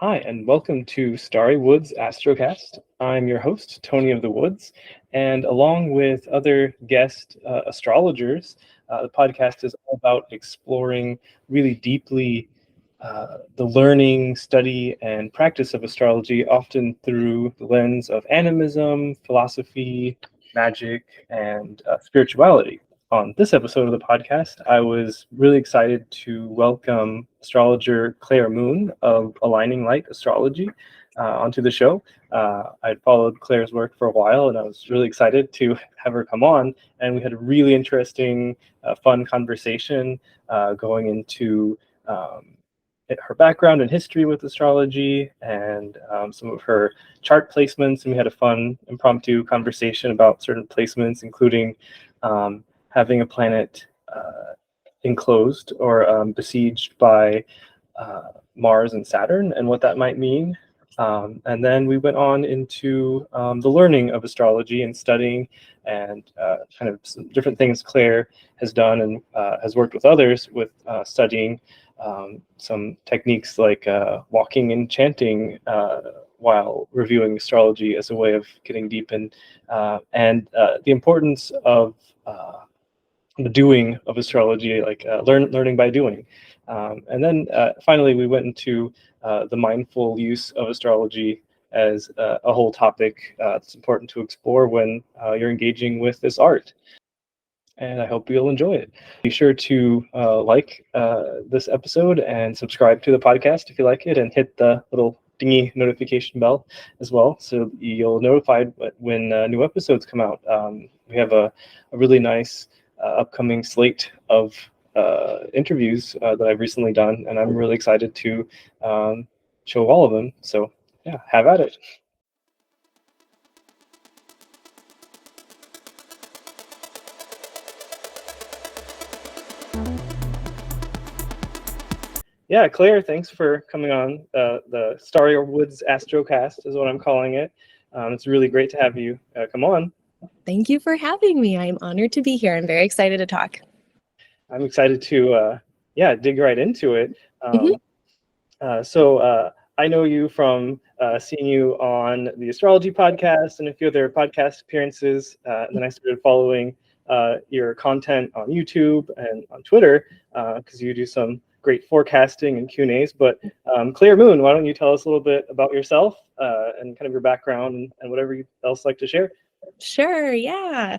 Hi, and welcome to Starry Woods AstroCast. I'm your host, Tony of the Woods, and along with other guest astrologers, the podcast is all about exploring really deeply the learning, study, and practice of astrology, often through the lens of animism, philosophy, magic, and spirituality. On this episode of the podcast, I was really excited to welcome astrologer Claire Moon of Aligning Light Astrology onto the show. I'd followed Claire's work for a while, and I was really excited to have her come on. And we had a really interesting, fun conversation going into her background and history with astrology and some of her chart placements. And we had a fun impromptu conversation about certain placements, including having a planet enclosed or besieged by Mars and Saturn and what that might mean. And then we went on into the learning of astrology and studying and kind of some different things Claire has done and has worked with others with studying some techniques like walking and chanting while reviewing astrology as a way of getting deep in, and the importance of the doing of astrology, like learning by doing. And then finally, we went into the mindful use of astrology as a whole topic that's important to explore when you're engaging with this art. And I hope you'll enjoy it. Be sure to like this episode and subscribe to the podcast if you like it, and hit the little dingy notification bell as well, so you'll notified when new episodes come out. We have a really nice upcoming slate of interviews that I've recently done, and I'm really excited to show all of them. So yeah, have at it. Yeah, Claire, thanks for coming on the Starry Woods AstroCast is what I'm calling it. It's really great to have you come on. Thank you for having me. I'm honored to be here. I'm very excited to talk. I'm excited to dig right into it. I know you from seeing you on the Astrology podcast and a few other podcast appearances. And then I started following your content on YouTube and on Twitter because you do some great forecasting and Q&As. But Claire Moon, why don't you tell us a little bit about yourself and kind of your background and whatever you else like to share? Sure, yeah.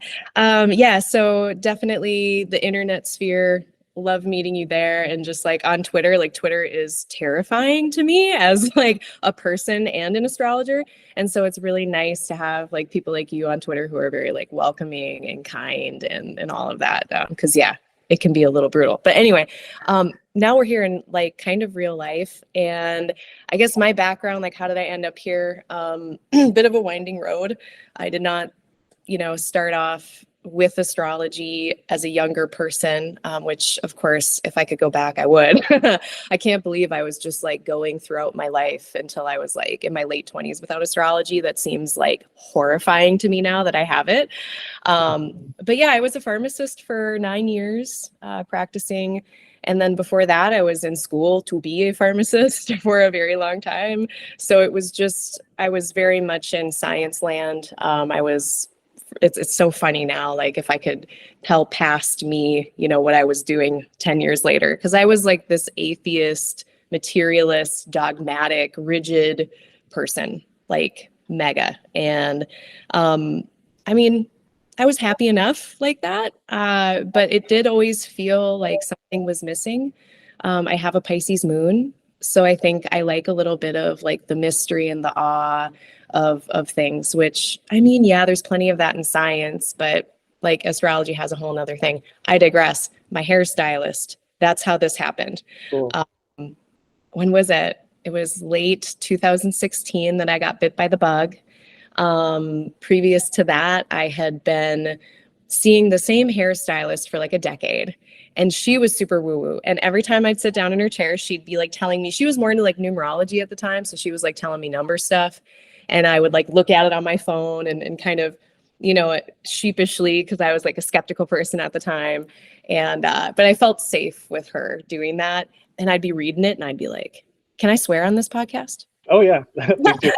So definitely the internet sphere. Love meeting you there, and just like on Twitter, like Twitter is terrifying to me as like a person and an astrologer. And so it's really nice to have like people like you on Twitter who are very like welcoming and kind and all of that. Because it can be a little brutal. But anyway, now we're here in like kind of real life. And I guess my background, like how did I end up here? Bit of a winding road. I did not, start off with astrology as a younger person, which of course, if I could go back, I would. I can't believe I was just like going throughout my life until I was like in my late 20s without astrology. That seems like horrifying to me now that I have it. But yeah, I was a pharmacist for 9 years practicing. And then before that, I was in school to be a pharmacist for a very long time. So it was just, I was very much in science land. It's so funny now, like if I could tell past me, what I was doing 10 years later, because I was like this atheist, materialist, dogmatic, rigid person, like mega. And I was happy enough like that, but it did always feel like something was missing. I have a Pisces moon, so I think I like a little bit of like the mystery and the awe of things, which there's plenty of that in science, but like astrology has a whole nother thing. I digress. My hairstylist, that's how this happened. Cool. When was it? It was late 2016 that I got bit by the bug. Previous to that, I had been seeing the same hairstylist for like a decade. And she was super woo-woo. And every time I'd sit down in her chair, she'd be like telling me, she was more into like numerology at the time. So she was like telling me number stuff. And I would like look at it on my phone and kind of, sheepishly, because I was like a skeptical person at the time. And, but I felt safe with her doing that. And I'd be reading it and I'd be like, Can I swear on this podcast? Oh yeah, please do.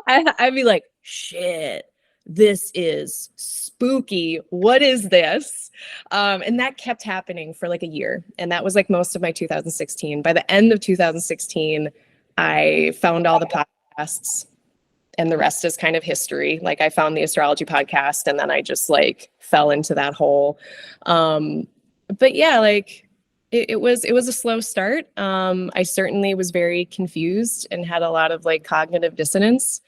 I'd be like, shit, this is spooky. What is this? And that kept happening for like a year. And that was like most of my 2016. By the end of 2016, I found all the podcasts, and the rest is kind of history. Like I found the astrology podcast, and then I just like fell into that hole. But yeah, like it was a slow start. I certainly was very confused and had a lot of like cognitive dissonance.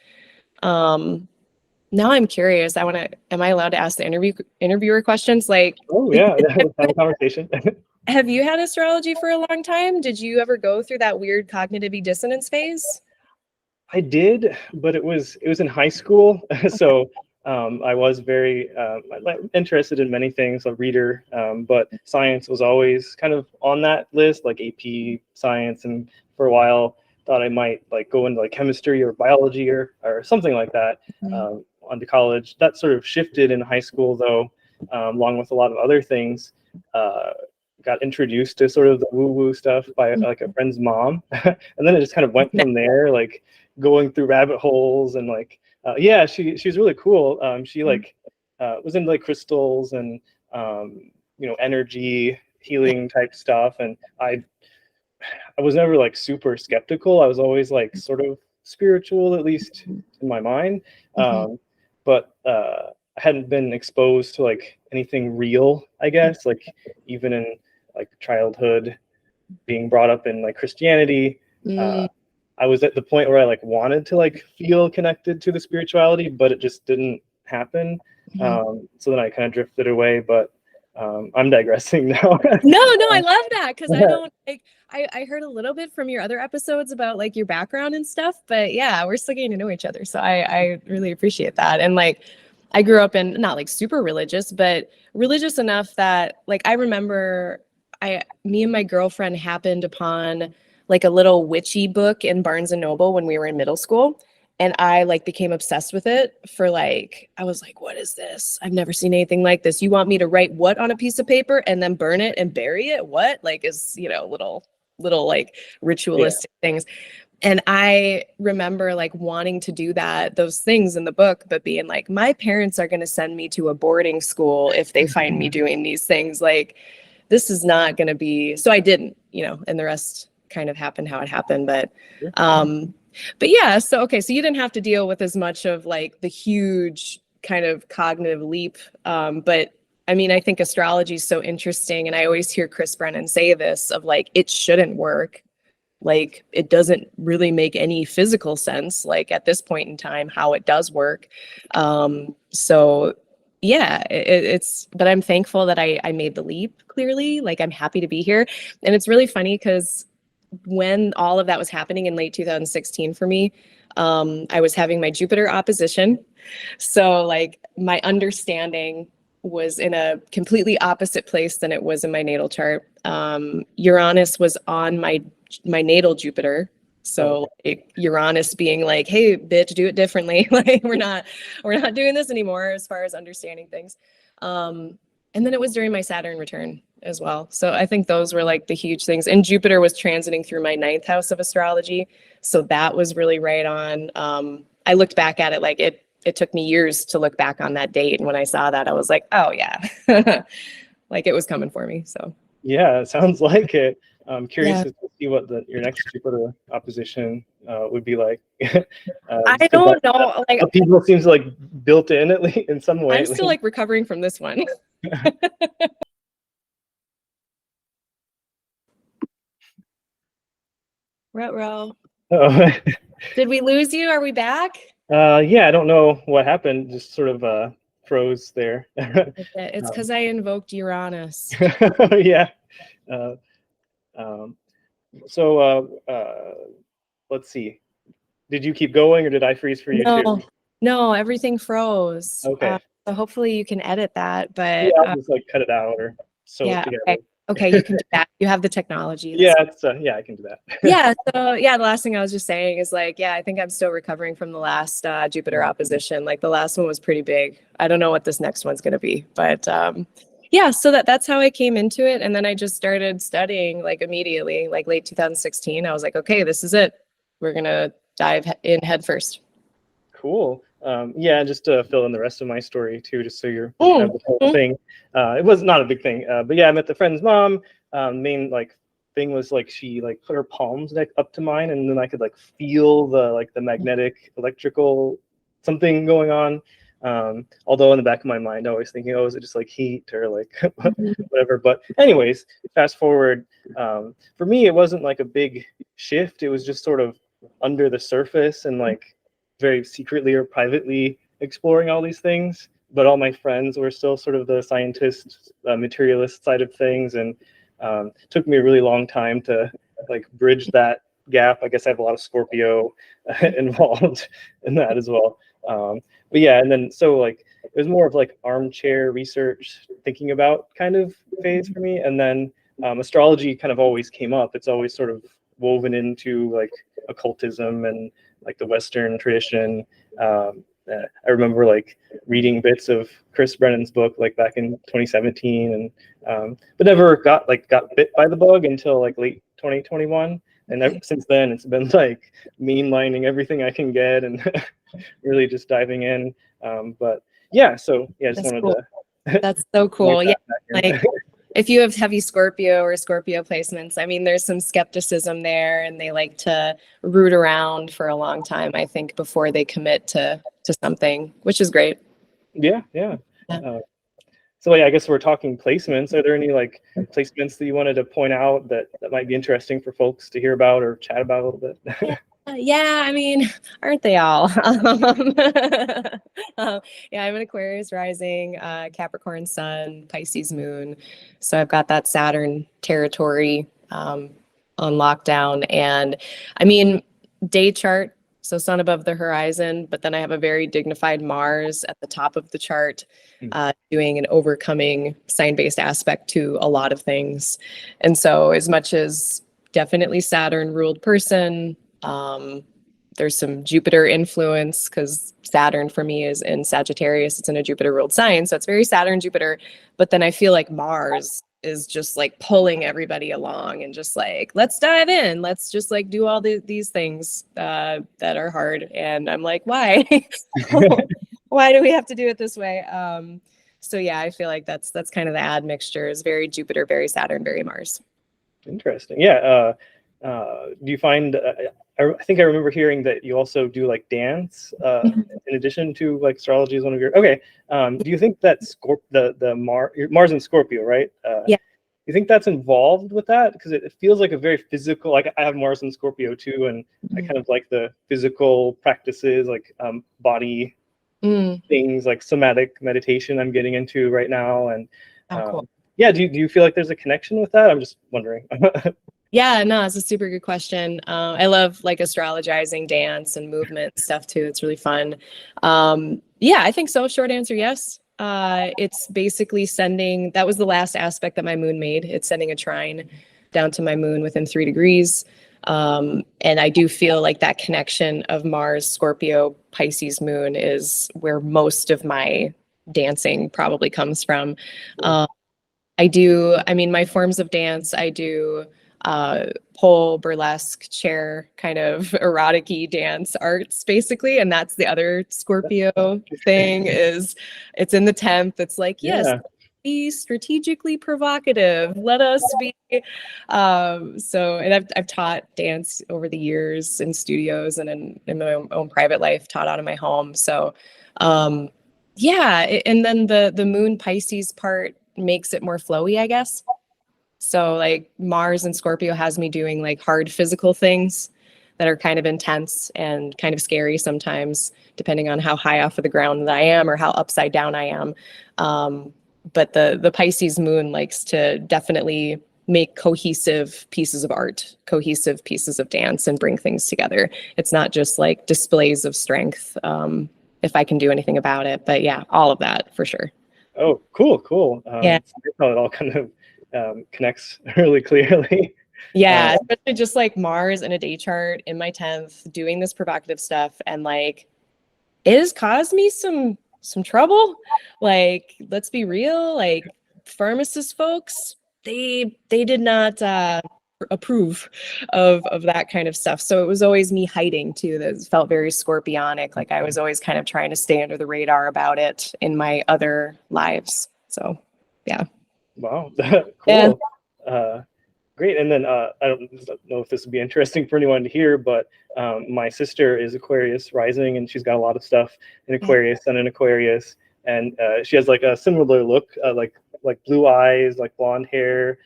Now I'm curious. Am I allowed to ask the interviewer questions? Like, Oh yeah, have a conversation. have you had astrology for a long time? Did you ever go through that weird cognitive dissonance phase? I did, but it was in high school, so I was very interested in many things, a reader, but science was always kind of on that list, like AP science, and for a while thought I might like go into like chemistry or biology or something like that. Onto college, that sort of shifted in high school, though, along with a lot of other things. Got introduced to sort of the woo-woo stuff by like a friend's mom, and then it just kind of went from there, like going through rabbit holes and like yeah, she's really cool. She like was into like crystals and you know, energy healing type stuff, and I was never like super skeptical. I was always like sort of spiritual, at least in my mind, but I hadn't been exposed to like anything real, I guess, like even in like childhood, being brought up in like Christianity. I was at the point where I like wanted to like feel connected to the spirituality, but it just didn't happen. So then I kind of drifted away, but I'm digressing now. No, I love that, because I don't like I heard a little bit from your other episodes about like your background and stuff, but yeah, we're still getting to know each other. So I really appreciate that. And like I grew up in not like super religious, but religious enough that like I remember me and my girlfriend happened upon like a little witchy book in Barnes and Noble when we were in middle school. And I like became obsessed with it for like, I was like, what is this? I've never seen anything like this. You want me to write what on a piece of paper and then burn it and bury it? What? Like is, you know, little like ritualistic things. And I remember like wanting to do those things in the book, but being like, my parents are going to send me to a boarding school if they find me doing these things. Like, this is not going to be, so I didn't, you know, and the rest kind of happened how it happened. But yeah, so, okay. So you didn't have to deal with as much of like the huge kind of cognitive leap. But I mean, I think astrology is so interesting. And I always hear Chris Brennan say this of like, it shouldn't work. Like, it doesn't really make any physical sense, like at this point in time, how it does work. So yeah, but I'm thankful that I made the leap, clearly. Like, I'm happy to be here. And it's really funny because when all of that was happening in late 2016 for me, I was having my Jupiter opposition. So like my understanding was in a completely opposite place than it was in my natal chart. Uranus was on my natal Jupiter. So Uranus being like, hey, bitch, do it differently. Like we're not doing this anymore as far as understanding things. And then it was during my Saturn return as well. So I think those were like the huge things. And Jupiter was transiting through my 9th house of astrology. So that was really right on. I looked back at it, like it took me years to look back on that date. And when I saw that, I was like, oh yeah, like it was coming for me. So yeah, it sounds like it. I'm curious to see what your next Jupiter opposition would be like. I don't know. Like people seems like built in at least in some way. I'm still like recovering from this one. Ruh-roh. Oh. Did we lose you? Are we back? Yeah, I don't know what happened. Just sort of froze there. It's because I invoked Uranus. Yeah. So let's see. Did you keep going or did I freeze for you too? No, everything froze. Okay. So hopefully you can edit that, but yeah, I'll just like cut it out or sew it together. Okay, you can do that. You have the technology. Yeah, yeah, I can do that. Yeah, so yeah, the last thing I was just saying is like, yeah, I think I'm still recovering from the last Jupiter opposition. Like the last one was pretty big. I don't know what this next one's going to be, but yeah, so that's how I came into it. And then I just started studying like immediately, like late 2016. I was like, okay, this is it. We're gonna dive in head first. Cool. Yeah, just to fill in the rest of my story too, just so you're kind of Mm, the whole mm, thing. It was not a big thing, but yeah, I met the friend's mom. Main like thing was like she like put her palms like up to mine, and then I could like feel the magnetic electrical something going on. Although in the back of my mind, I was thinking, oh, is it just like heat or like whatever? But anyways, fast forward. For me, it wasn't like a big shift. It was just sort of under the surface and like very secretly or privately exploring all these things. But all my friends were still sort of the scientist, materialist side of things, and took me a really long time to like bridge that gap. I guess I have a lot of Scorpio involved in that as well. But yeah, and then so like it was more of like armchair research, thinking about kind of phase for me, and then astrology kind of always came up. It's always sort of woven into like occultism and like the Western tradition. I remember like reading bits of Chris Brennan's book like back in 2017, and but never got bit by the bug until like late 2021. And since then, it's been like mainlining everything I can get and really just diving in. But yeah, so yeah, I just that's wanted cool. to. That's so cool. Yeah, like if you have heavy Scorpio or Scorpio placements, I mean, there's some skepticism there, and they like to root around for a long time, I think, before they commit to something, which is great. Yeah. So yeah, I guess we're talking placements. Are there any like placements that you wanted to point out that might be interesting for folks to hear about or chat about a little bit? Yeah, I mean, aren't they all? Yeah, I'm an Aquarius rising, Capricorn sun, Pisces moon. So I've got that Saturn territory on lockdown. And I mean, day chart, so sun above the horizon, but then I have a very dignified Mars at the top of the chart, doing an overcoming sign-based aspect to a lot of things. And so as much as definitely Saturn ruled person, there's some Jupiter influence because Saturn for me is in Sagittarius. It's in a Jupiter ruled sign. So it's very Saturn, Jupiter. But then I feel like Mars is just like pulling everybody along and just like, let's dive in. Let's just like do all these things that are hard. And I'm like, why? Why do we have to do it this way? So yeah, I feel like that's kind of the admixture is very Jupiter, very Saturn, very Mars. Interesting. Yeah. Do you find? I think I remember hearing that you also do like dance in addition to like astrology is one of your. Okay. Do you think that the Mars and Scorpio, right? Yeah. You think that's involved with that? Because it feels like a very physical. Like I have Mars and Scorpio too, and I kind of like the physical practices, like body things, like somatic meditation. I'm getting into right now, and Cool. yeah. Do you feel like there's a connection with that? I'm just wondering. Yeah, no, it's a super good question. I love like astrologizing dance and movement stuff too. It's really fun. Yeah, I think so. Short answer, yes. It's basically sending, that was the last aspect that my moon made. It's sending a trine down to my moon within 3 degrees. And I do feel like that connection of Mars, Scorpio, Pisces moon is where most of my dancing probably comes from. I mean, my forms of dance, I do pole, burlesque, chair, kind of erotic-y dance arts, basically. And that's the other Scorpio thing is it's in the 10th. It's like, yes, Yeah. be strategically provocative. Let us be. And I've taught dance over the years in studios and in my own private life, taught out of my home. So yeah, and then the moon Pisces part makes it more flowy, I guess. So like Mars and Scorpio has me doing like hard physical things that are kind of intense and kind of scary sometimes, depending on how high off of the ground that I am or how upside down I am. But the Pisces moon likes to definitely make cohesive pieces of art, cohesive pieces of dance, and bring things together. It's not just like displays of strength, if I can do anything about it. But yeah, all of that for sure. Oh, cool. Yeah. How it all kind of connects really clearly. Yeah, especially just like Mars in a day chart in my 10th, doing this provocative stuff, and like it has caused me some trouble. Like, let's be real. Like, pharmacist folks, they did not approve of that kind of stuff. So it was always me hiding too. That felt very scorpionic. Like I was always kind of trying to stay under the radar about it in my other lives. So yeah. Wow. Yeah. Cool. Great. And then I don't know if this would be interesting for anyone to hear, but my sister is Aquarius rising, and she's got a lot of stuff in Aquarius, Sun in Aquarius, and she has like a similar look, like blue eyes, like blonde hair.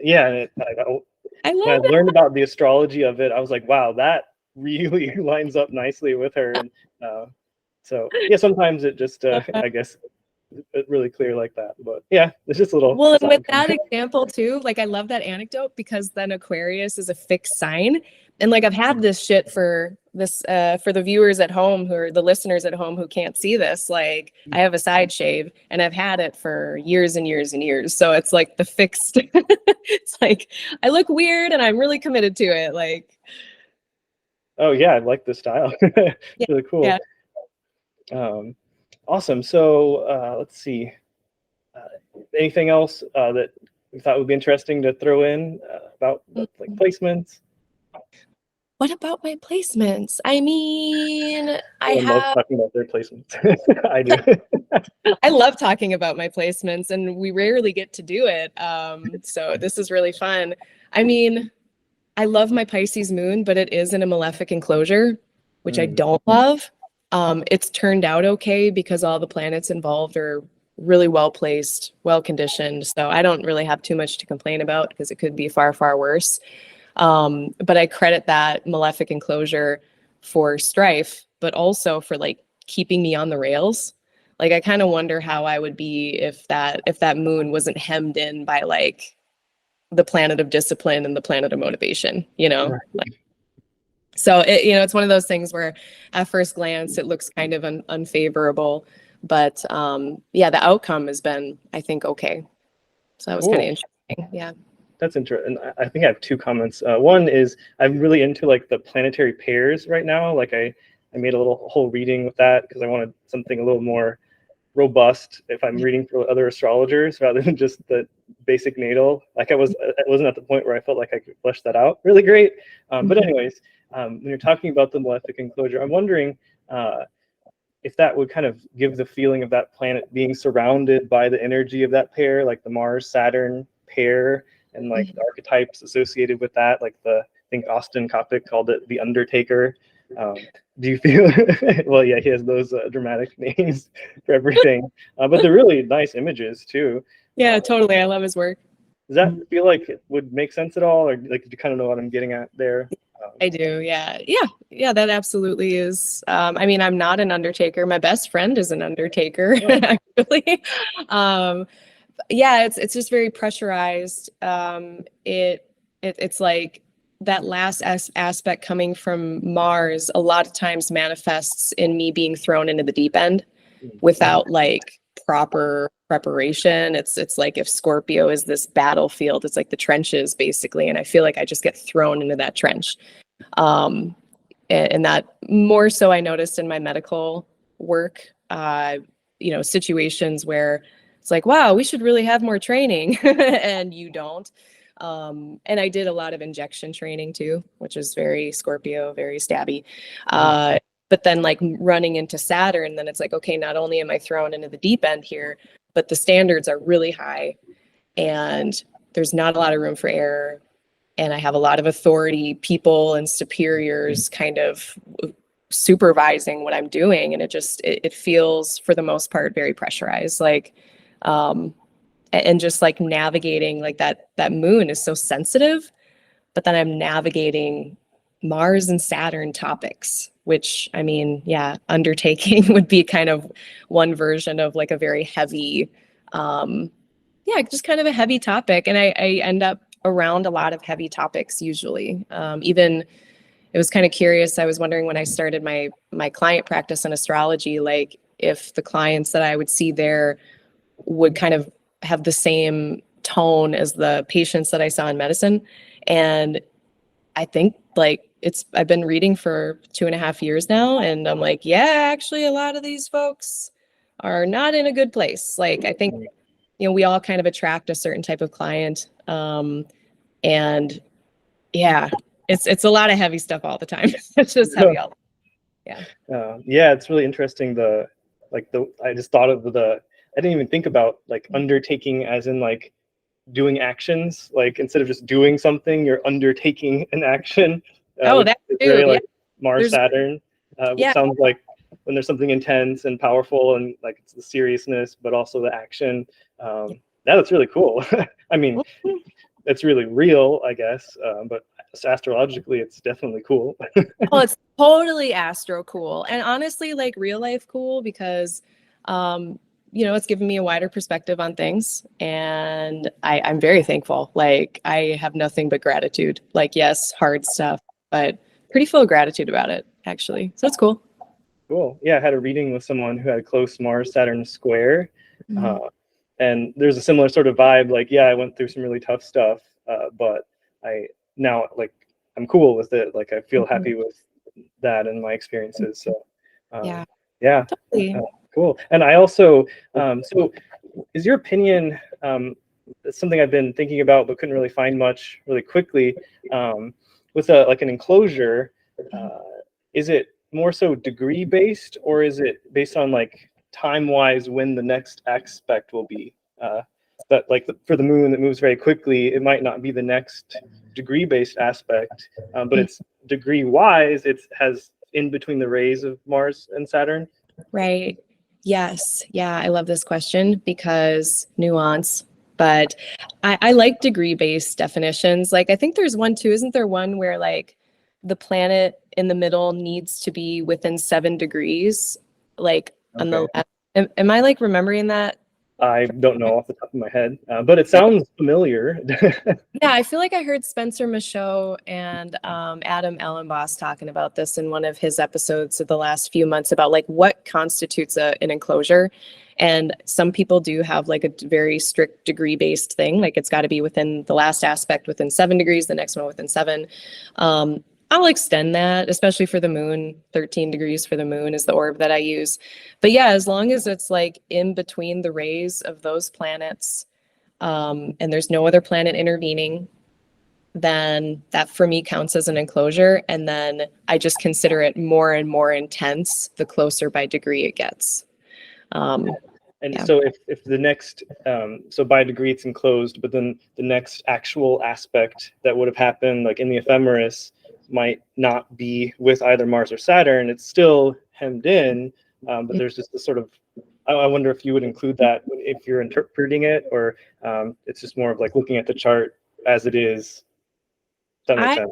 Yeah, and when I learned about the astrology of it, I was like, wow, that really lines up nicely with her. And so yeah, sometimes it just I guess it's really clear like that, but yeah, it's just a little. Well, and with that example too, like I love that anecdote because then Aquarius is a fixed sign, and like I've had this shit for this for the viewers at home who are the listeners at home who can't see this. Like I have a side shave, and I've had it for years and years and years. So it's like the fixed. It's like I look weird, and I'm really committed to it. Like, oh yeah, I like the style. Yeah. Really cool. Yeah. Awesome. So let's see. Anything else that you thought would be interesting to throw in about like placements? What about my placements? I mean, I love talking about their placements. I do. I love talking about my placements, and we rarely get to do it. So this is really fun. I mean, I love my Pisces moon, but it is in a malefic enclosure, which I don't love. It's turned out okay because all the planets involved are really well placed, well conditioned. So I don't really have too much to complain about because it could be far, far worse. But I credit that malefic enclosure for strife, but also for like keeping me on the rails. Like I kind of wonder how I would be if that moon wasn't hemmed in by like the planet of discipline and the planet of motivation, you know? Right. Like, so it, you know, it's one of those things where at first glance it looks kind of unfavorable, but yeah, the outcome has been, I think, okay. So that was kind of interesting. Yeah. That's interesting. I think I have two comments. One is I'm really into like the planetary pairs right now. Like I made a whole reading with that because I wanted something a little more robust if I'm reading for other astrologers rather than just the basic natal. Like I wasn't at the point where I felt like I could flesh that out really great. But anyways, when you're talking about the malefic enclosure, I'm wondering if that would kind of give the feeling of that planet being surrounded by the energy of that pair, like the Mars-Saturn pair, and like the archetypes associated with that. Like I think Austin Coppock called it the Undertaker. Do you feel? Well, yeah, he has those dramatic names for everything, but they're really nice images too. Yeah, totally. I love his work. Does that feel like it would make sense at all, or like do you kind of know what I'm getting at there? I do. Yeah. That absolutely is. I mean, I'm not an Undertaker. My best friend is an Undertaker, actually. Yeah, it's just very pressurized. It's like that last aspect coming from Mars a lot of times manifests in me being thrown into the deep end without like proper preparation. It's like if Scorpio is this battlefield, it's like the trenches basically, and I feel like I just get thrown into that trench. And that more so I noticed in my medical work, you know, situations where it's like, wow, we should really have more training and you don't. And I did a lot of injection training too, which is very Scorpio, very stabby. But then like running into Saturn, then it's like, okay, not only am I thrown into the deep end here, but the standards are really high and there's not a lot of room for error. And I have a lot of authority, people and superiors kind of supervising what I'm doing. And it feels for the most part very pressurized. Like, and just like navigating like that moon is so sensitive, but then I'm navigating Mars and Saturn topics, which I mean, yeah, undertaking would be kind of one version of like a very heavy, just kind of a heavy topic. And I end up around a lot of heavy topics usually. Even it was kind of curious. I was wondering when I started my client practice in astrology, like if the clients that I would see there would kind of have the same tone as the patients that I saw in medicine. And I think like I've been reading for 2.5 years now. And I'm like, yeah, actually a lot of these folks are not in a good place. Like, I think we all kind of attract a certain type of client. And yeah, it's a lot of heavy stuff all the time. It's just heavy all the time. Yeah, it's really interesting. I just thought of I didn't even think about like undertaking as in like doing actions. Like instead of just doing something, you're undertaking an action. That's very like yeah. Mars-Saturn, which sounds like when there's something intense and powerful and like it's the seriousness, but also the action. That's really cool. I mean, it's really real, I guess, but astrologically, it's definitely cool. Oh, it's totally astro cool. And honestly, like real life cool because, it's given me a wider perspective on things. And I'm very thankful. Like I have nothing but gratitude. Like, yes, hard stuff, but pretty full of gratitude about it, actually. So it's cool. Cool. Yeah, I had a reading with someone who had a close Mars-Saturn square. And there's a similar sort of vibe. Like, yeah, I went through some really tough stuff, but I'm cool with it. Like, I feel happy with that and my experiences. So, yeah, totally. Cool. And I also, so is your opinion, it's something I've been thinking about, but couldn't really find much really quickly, with an enclosure, is it more so degree based, or is it based on like time wise when the next aspect will be? But like for the moon that moves very quickly, it might not be the next degree based aspect, but it's degree wise, it has in between the rays of Mars and Saturn. Right. Yes. Yeah. I love this question because nuance, but I like degree based definitions. Like I think there's one too. Isn't there one where like the planet in the middle needs to be within 7 degrees? Like on the am I like remembering that? I don't know off the top of my head, but it sounds familiar. Yeah, I feel like I heard Spencer Michaud and Adam Elenbaas talking about this in one of his episodes of the last few months about like what constitutes an enclosure. And some people do have like a very strict degree-based thing, like it's got to be within the last aspect within 7 degrees, the next one within 7. I'll extend that, especially for the moon. 13 degrees for the moon is the orb that I use. But yeah, as long as it's like in between the rays of those planets, and there's no other planet intervening, then that for me counts as an enclosure. And then I just consider it more and more intense the closer by degree it gets. So if the next, so by degree it's enclosed, but then the next actual aspect that would have happened like in the ephemeris might not be with either Mars or Saturn, it's still hemmed in, but there's just this sort of, I wonder if you would include that if you're interpreting it, or it's just more of like looking at the chart as it is. Does that make sense?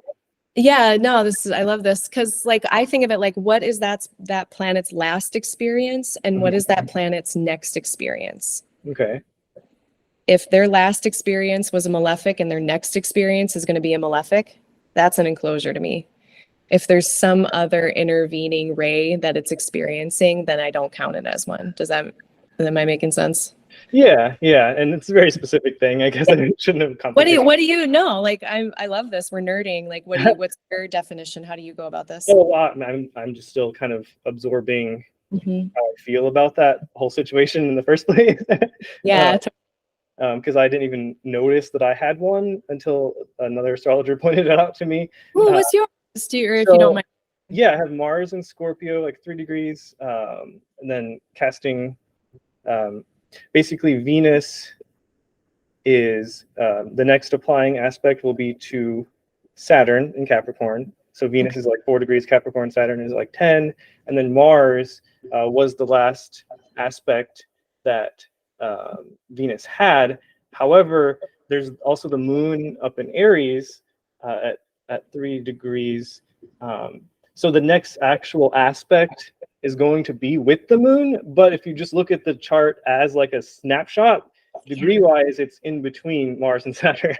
Yeah, no, I love this because like I think of it like what is that planet's last experience and what is that planet's next experience? Okay. If their last experience was a malefic and their next experience is going to be a malefic, that's an enclosure to me. If there's some other intervening ray that it's experiencing, then I don't count it as one. Am I making sense? Yeah, and it's a very specific thing. I guess I shouldn't have complicated. What do you know? Like I love this. We're nerding. Like what's your definition? How do you go about this? Oh, I'm just still kind of absorbing how I feel about that whole situation in the first place. Yeah. Because I didn't even notice that I had one until another astrologer pointed it out to me. What's yours? If you don't mind. Yeah, I have Mars in Scorpio, like 3 degrees, and then casting. Basically, Venus is the next applying aspect will be to Saturn in Capricorn. So Venus is like 4 degrees Capricorn, Saturn is like 10, and then Mars was the last aspect that Venus had. However, there's also the moon up in Aries at 3 degrees. So the next actual aspect is going to be with the moon, but if you just look at the chart as like a snapshot, degree-wise, it's in between Mars and Saturn.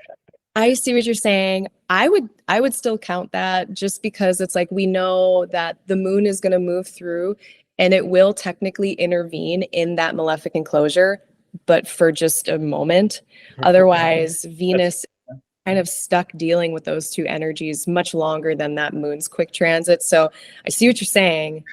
I see what you're saying. I would still count that just because it's like we know that the moon is going to move through and it will technically intervene in that malefic enclosure, but for just a moment. Otherwise, Venus kind of stuck dealing with those two energies much longer than that moon's quick transit. So I see what you're saying.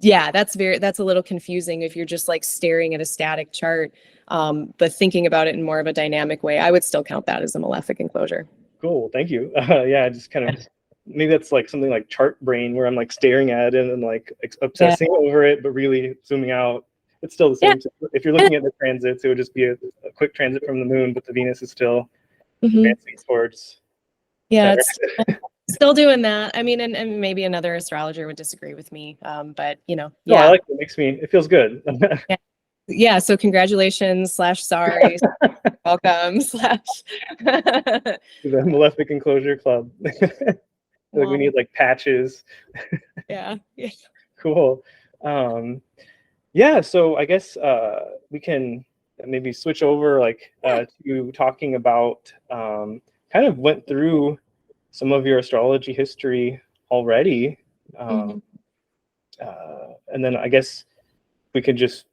Yeah, that's a little confusing if you're just like staring at a static chart. But thinking about it in more of a dynamic way, I would still count that as a malefic enclosure. Cool, thank you. Yeah, just kind of maybe that's like something like chart brain where I'm like staring at it and like obsessing over it, but really zooming out. It's still the same. Yeah. So if you're looking at the transits, it would just be a quick transit from the moon, but the Venus is still advancing towards. Yeah, it's still doing that. I mean, and maybe another astrologer would disagree with me, but you know, No, I like it. It feels good. Yeah. So congratulations / sorry, welcome / the Malefic Enclosure Club. Like we need like patches. Yeah. Cool. Yeah, so I guess we can maybe switch over like to talking about kind of went through some of your astrology history already. And then I guess we could just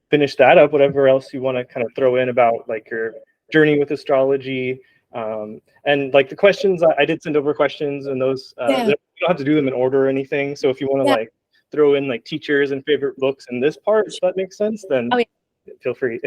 finish that up, whatever else you want to kind of throw in about like your journey with astrology. And like the questions, I did send over questions, and those you don't have to do them in order or anything. So if you want to like throw in like teachers and favorite books in this part, if that makes sense, then feel free.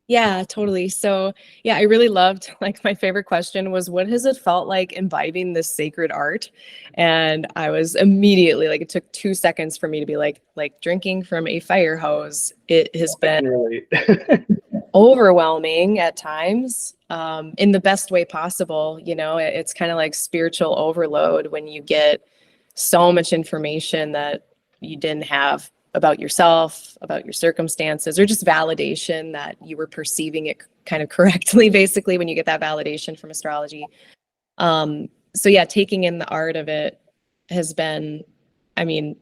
Yeah, totally. So yeah, I really loved, like, my favorite question was, what has it felt like imbibing this sacred art? And I was immediately like, it took 2 seconds for me to be like drinking from a fire hose. It has been overwhelming at times, in the best way possible. You know, it's kind of like spiritual overload when you get so much information that you didn't have about yourself, about your circumstances, or just validation that you were perceiving it kind of correctly, basically, when you get that validation from astrology. So yeah, taking in the art of it has been, I mean,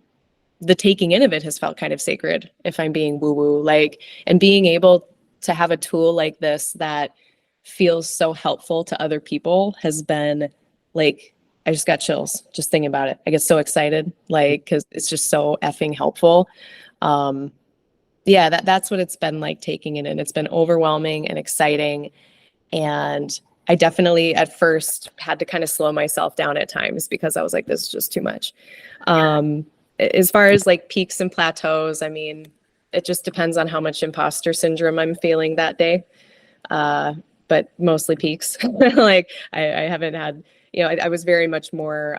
the taking in of it has felt kind of sacred, if I'm being woo-woo, like, and being able to have a tool like this that feels so helpful to other people has been like, I just got chills just thinking about it. I get so excited, like, because it's just so effing helpful. Yeah, that's what it's been like taking it in. It's been overwhelming and exciting. And I definitely at first had to kind of slow myself down at times because I was like, this is just too much. As far as like peaks and plateaus, I mean, it just depends on how much imposter syndrome I'm feeling that day. But mostly peaks. Like I haven't had, you know, I was very much more,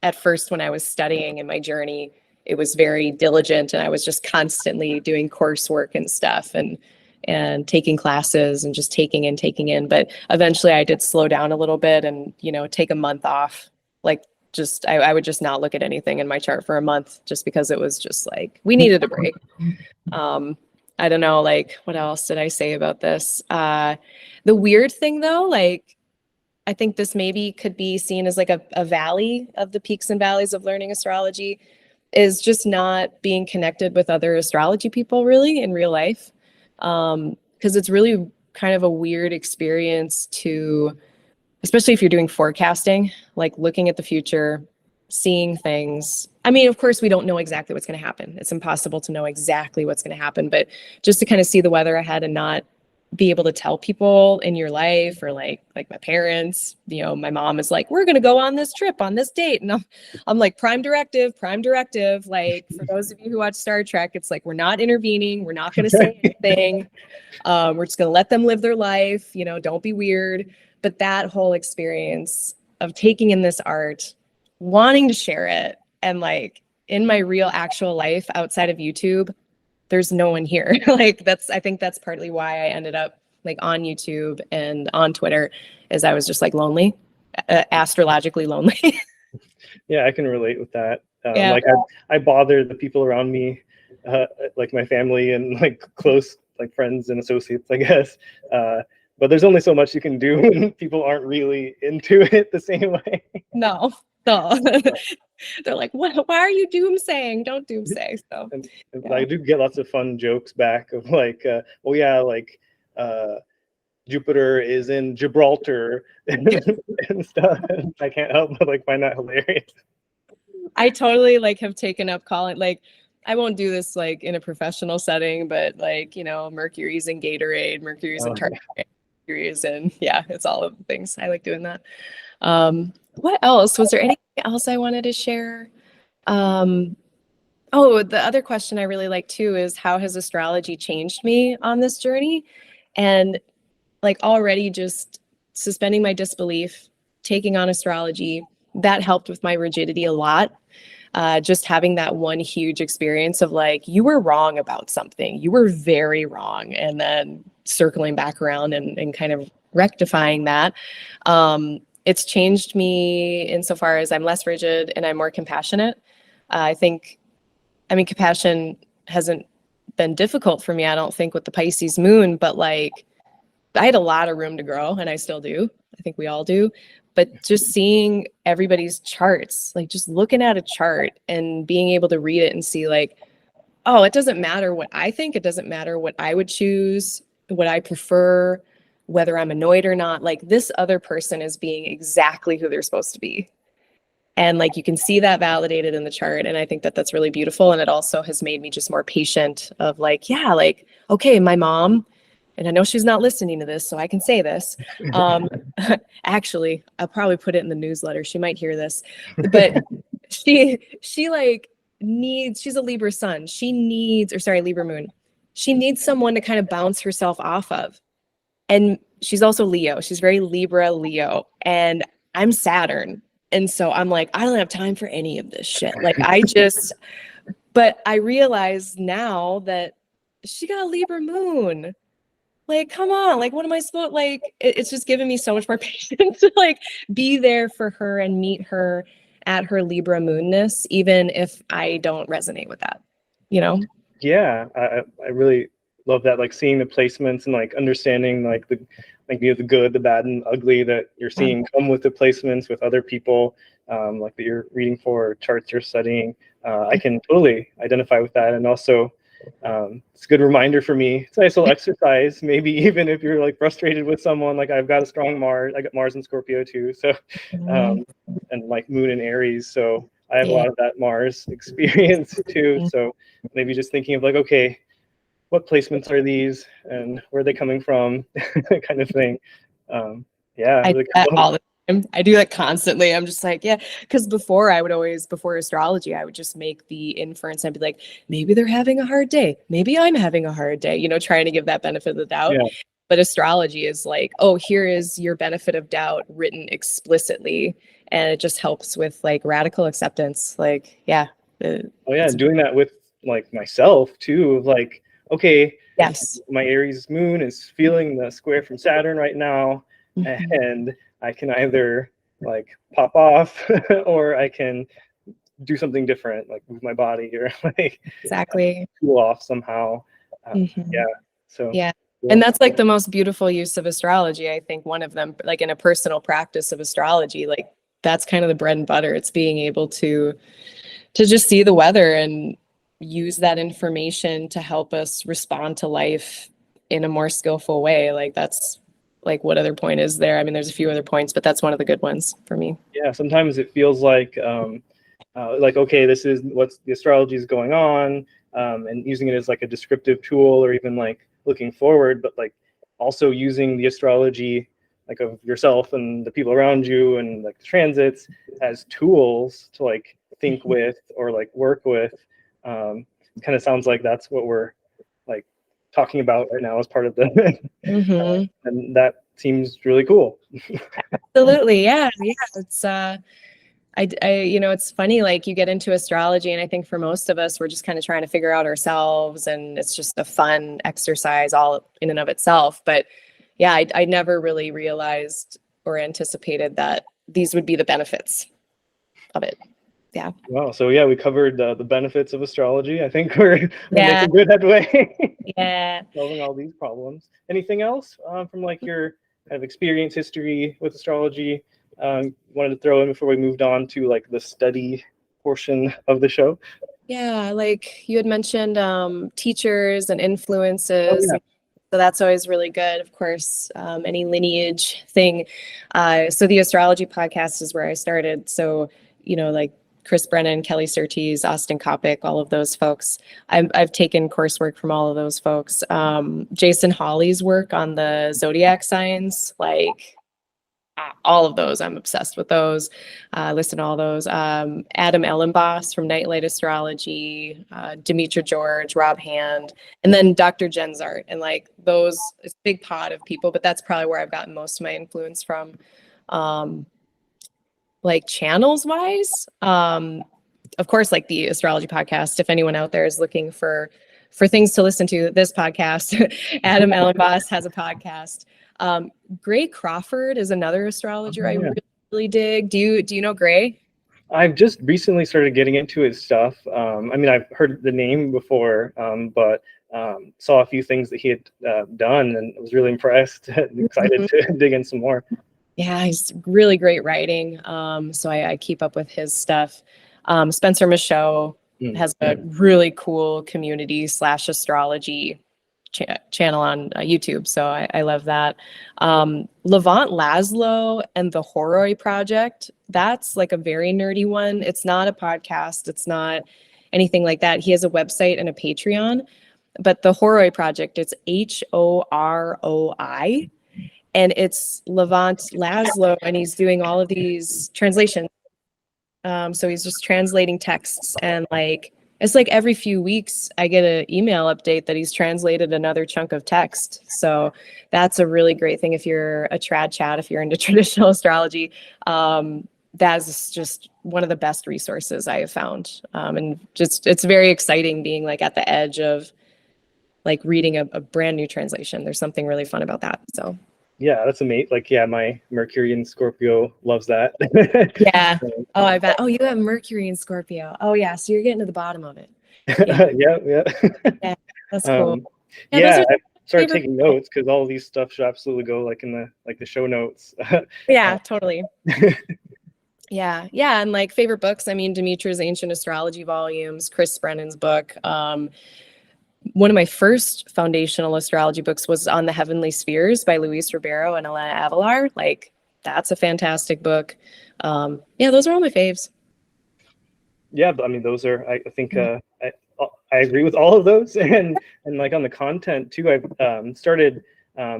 at first when I was studying in my journey, it was very diligent and I was just constantly doing coursework and stuff and taking classes and just taking in. But eventually I did slow down a little bit and, you know, take a month off. Like just, I would just not look at anything in my chart for a month just because it was just like, we needed a break. I don't know, like, what else did I say about this? The weird thing though, like, I think this maybe could be seen as like a valley of the peaks and valleys of learning astrology, is just not being connected with other astrology people really in real life. Because it's really kind of a weird experience to, especially if you're doing forecasting, like looking at the future, seeing things. I mean, of course, we don't know exactly what's going to happen. It's impossible to know exactly what's going to happen, but just to kind of see the weather ahead and not be able to tell people in your life, or like my parents, you know, my mom is like, we're going to go on this trip on this date. And I'm like, prime directive. Like, for those of you who watch Star Trek, it's like, we're not intervening. We're not going to say anything. We're just going to let them live their life. You know, don't be weird. But that whole experience of taking in this art, wanting to share it, and like in my real actual life outside of YouTube, there's no one here. Like I think that's partly why I ended up like on YouTube and on Twitter, is I was just like lonely, astrologically lonely. Yeah, I can relate with that. Like I bother the people around me, like my family and like close like friends and associates, I guess. But there's only so much you can do when people aren't really into it the same way. No. They're like, what? Why are you doomsaying? Don't doomsay. So and I do get lots of fun jokes back of like, oh yeah, like Jupiter is in Gibraltar and stuff. And I can't help but like find that hilarious. I totally like have taken up calling, like, I won't do this like in a professional setting, but like, you know, Mercury's in Gatorade, Mercury's in Target, Mercury's in, yeah, it's all of the things. I like doing that. What else? Was there anything else I wanted to share? Oh, the other question I really like too is how has astrology changed me on this journey? And like already just suspending my disbelief, taking on astrology, that helped with my rigidity a lot. Just having that one huge experience of like, you were wrong about something, you were very wrong, and then circling back around and kind of rectifying that. It's changed me insofar as I'm less rigid and I'm more compassionate. I mean, compassion hasn't been difficult for me, I don't think, with the Pisces moon, but like I had a lot of room to grow, and I still do. I think we all do. But just seeing everybody's charts, like just looking at a chart and being able to read it and see like, oh, it doesn't matter what I think. It doesn't matter what I would choose, what I prefer, whether I'm annoyed or not. Like this other person is being exactly who they're supposed to be. And like you can see that validated in the chart. And I think that that's really beautiful. And it also has made me just more patient of like, yeah, like, okay, my mom, and I know she's not listening to this, so I can say this. Actually, I'll probably put it in the newsletter. She might hear this, but she like needs, she's a Libra sun. She needs, or sorry, Libra moon. She needs someone to kind of bounce herself off of. And she's also Leo. She's very Libra Leo. And I'm Saturn. And so I'm like, I don't have time for any of this shit. Like but I realize now that she got a Libra moon. Like, come on, like, what am I supposed, like, it's just given me so much more patience to like be there for her and meet her at her Libra moonness, even if I don't resonate with that, you know? Yeah, I really love that, like seeing the placements and like understanding like the good, the bad, and ugly that you're seeing come with the placements with other people, like that you're reading for, charts you're studying. I can totally identify with that, and also it's a good reminder for me. It's a nice little exercise, maybe even if you're like frustrated with someone. Like I've got a strong Mars, I got Mars in Scorpio too, so and like Moon in Aries, so I have a lot of that Mars experience too. So maybe just thinking of like, okay, what placements are these and where are they coming from, kind of thing. Yeah, I really do that cool. all the time. I do that constantly. I'm just like, yeah, because before I would always, before astrology, I would just make the inference and be like, maybe they're having a hard day. Maybe I'm having a hard day, you know, trying to give that benefit of the doubt. Yeah. But astrology is like, oh, here is your benefit of doubt written explicitly. And it just helps with like radical acceptance. Like, yeah. Oh yeah, and doing that with like myself too, like, okay, yes, my Aries moon is feeling the square from Saturn right now, and I can either like pop off or I can do something different, like move my body or like exactly. cool off somehow. Yeah. So yeah. And that's like the most beautiful use of astrology. I think one of them, like in a personal practice of astrology, like that's kind of the bread and butter. It's being able to just see the weather and use that information to help us respond to life in a more skillful way. Like that's like, what other point is there? I mean, there's a few other points, but that's one of the good ones for me. Yeah, sometimes it feels like okay, this is what's the astrology is going on, and using it as like a descriptive tool, or even like looking forward, but like also using the astrology like of yourself and the people around you and like the transits as tools to like think with or like work with. Kind of sounds like that's what we're like talking about right now as part of the and that seems really cool. Absolutely. Yeah. It's you know, it's funny, like you get into astrology and I think for most of us, we're just kind of trying to figure out ourselves, and it's just a fun exercise all in and of itself. But yeah, I never really realized or anticipated that these would be the benefits of it. Yeah. Wow. So yeah, we covered the benefits of astrology. I think we're making good headway. Yeah. Solving all these problems. Anything else from like your kind of experience history with astrology wanted to throw in before we moved on to like the study portion of the show? Yeah, like you had mentioned teachers and influences. Oh, yeah. So that's always really good. Of course, any lineage thing. So the astrology podcast is where I started. So, you know, like Chris Brennan, Kelly Surtees, Austin Coppock, all of those folks. I've taken coursework from all of those folks. Jason Hawley's work on the zodiac signs, like all of those. I'm obsessed with those. Listen to all those. Adam Elenbaas from Nightlight Astrology, Demetra George, Rob Hand, and then Dr. Jensart. And like those, it's a big pot of people, but that's probably where I've gotten most of my influence from. Like channels wise, of course, like the astrology podcast, if anyone out there is looking for things to listen to, this podcast, Adam Elenbaas has a podcast. Gray Crawford is another astrologer I really dig. Do you know Gray? I've just recently started getting into his stuff. I mean, I've heard the name before, but saw a few things that he had done and was really impressed and excited to dig in some more. Yeah, he's really great writing. So I keep up with his stuff. Spencer Michaud has a really cool community / astrology channel on YouTube. So I love that. Levant Laszlo and the Horoi Project. That's like a very nerdy one. It's not a podcast. It's not anything like that. He has a website and a Patreon, but the Horoi Project, it's HOROI. And it's Levant Laszlo, and he's doing all of these translations. So he's just translating texts, and like it's like every few weeks I get an email update that he's translated another chunk of text. So that's a really great thing if you're a trad chat, if you're into traditional astrology. That's just one of the best resources I have found. And just it's very exciting being like at the edge of like reading a brand new translation. There's something really fun about that. So. Yeah, that's amazing. Like, yeah, my Mercury in Scorpio loves that. Yeah. Oh, I bet. Oh, you have Mercury in Scorpio. Oh, yeah. So you're getting to the bottom of it. Yeah. Yeah, that's cool. Yeah, I started taking notes because all these stuff should absolutely go like in the show notes. Yeah, totally. Yeah, and like favorite books. I mean, Demetra's Ancient Astrology volumes, Chris Brennan's book. One of my first foundational astrology books was On the Heavenly Spheres by Luis Ribeiro and Elena Avalar. Like, that's a fantastic book. Yeah, those are all my faves. Yeah, but I mean, those are, I think, I agree with all of those. And like on the content too, I've started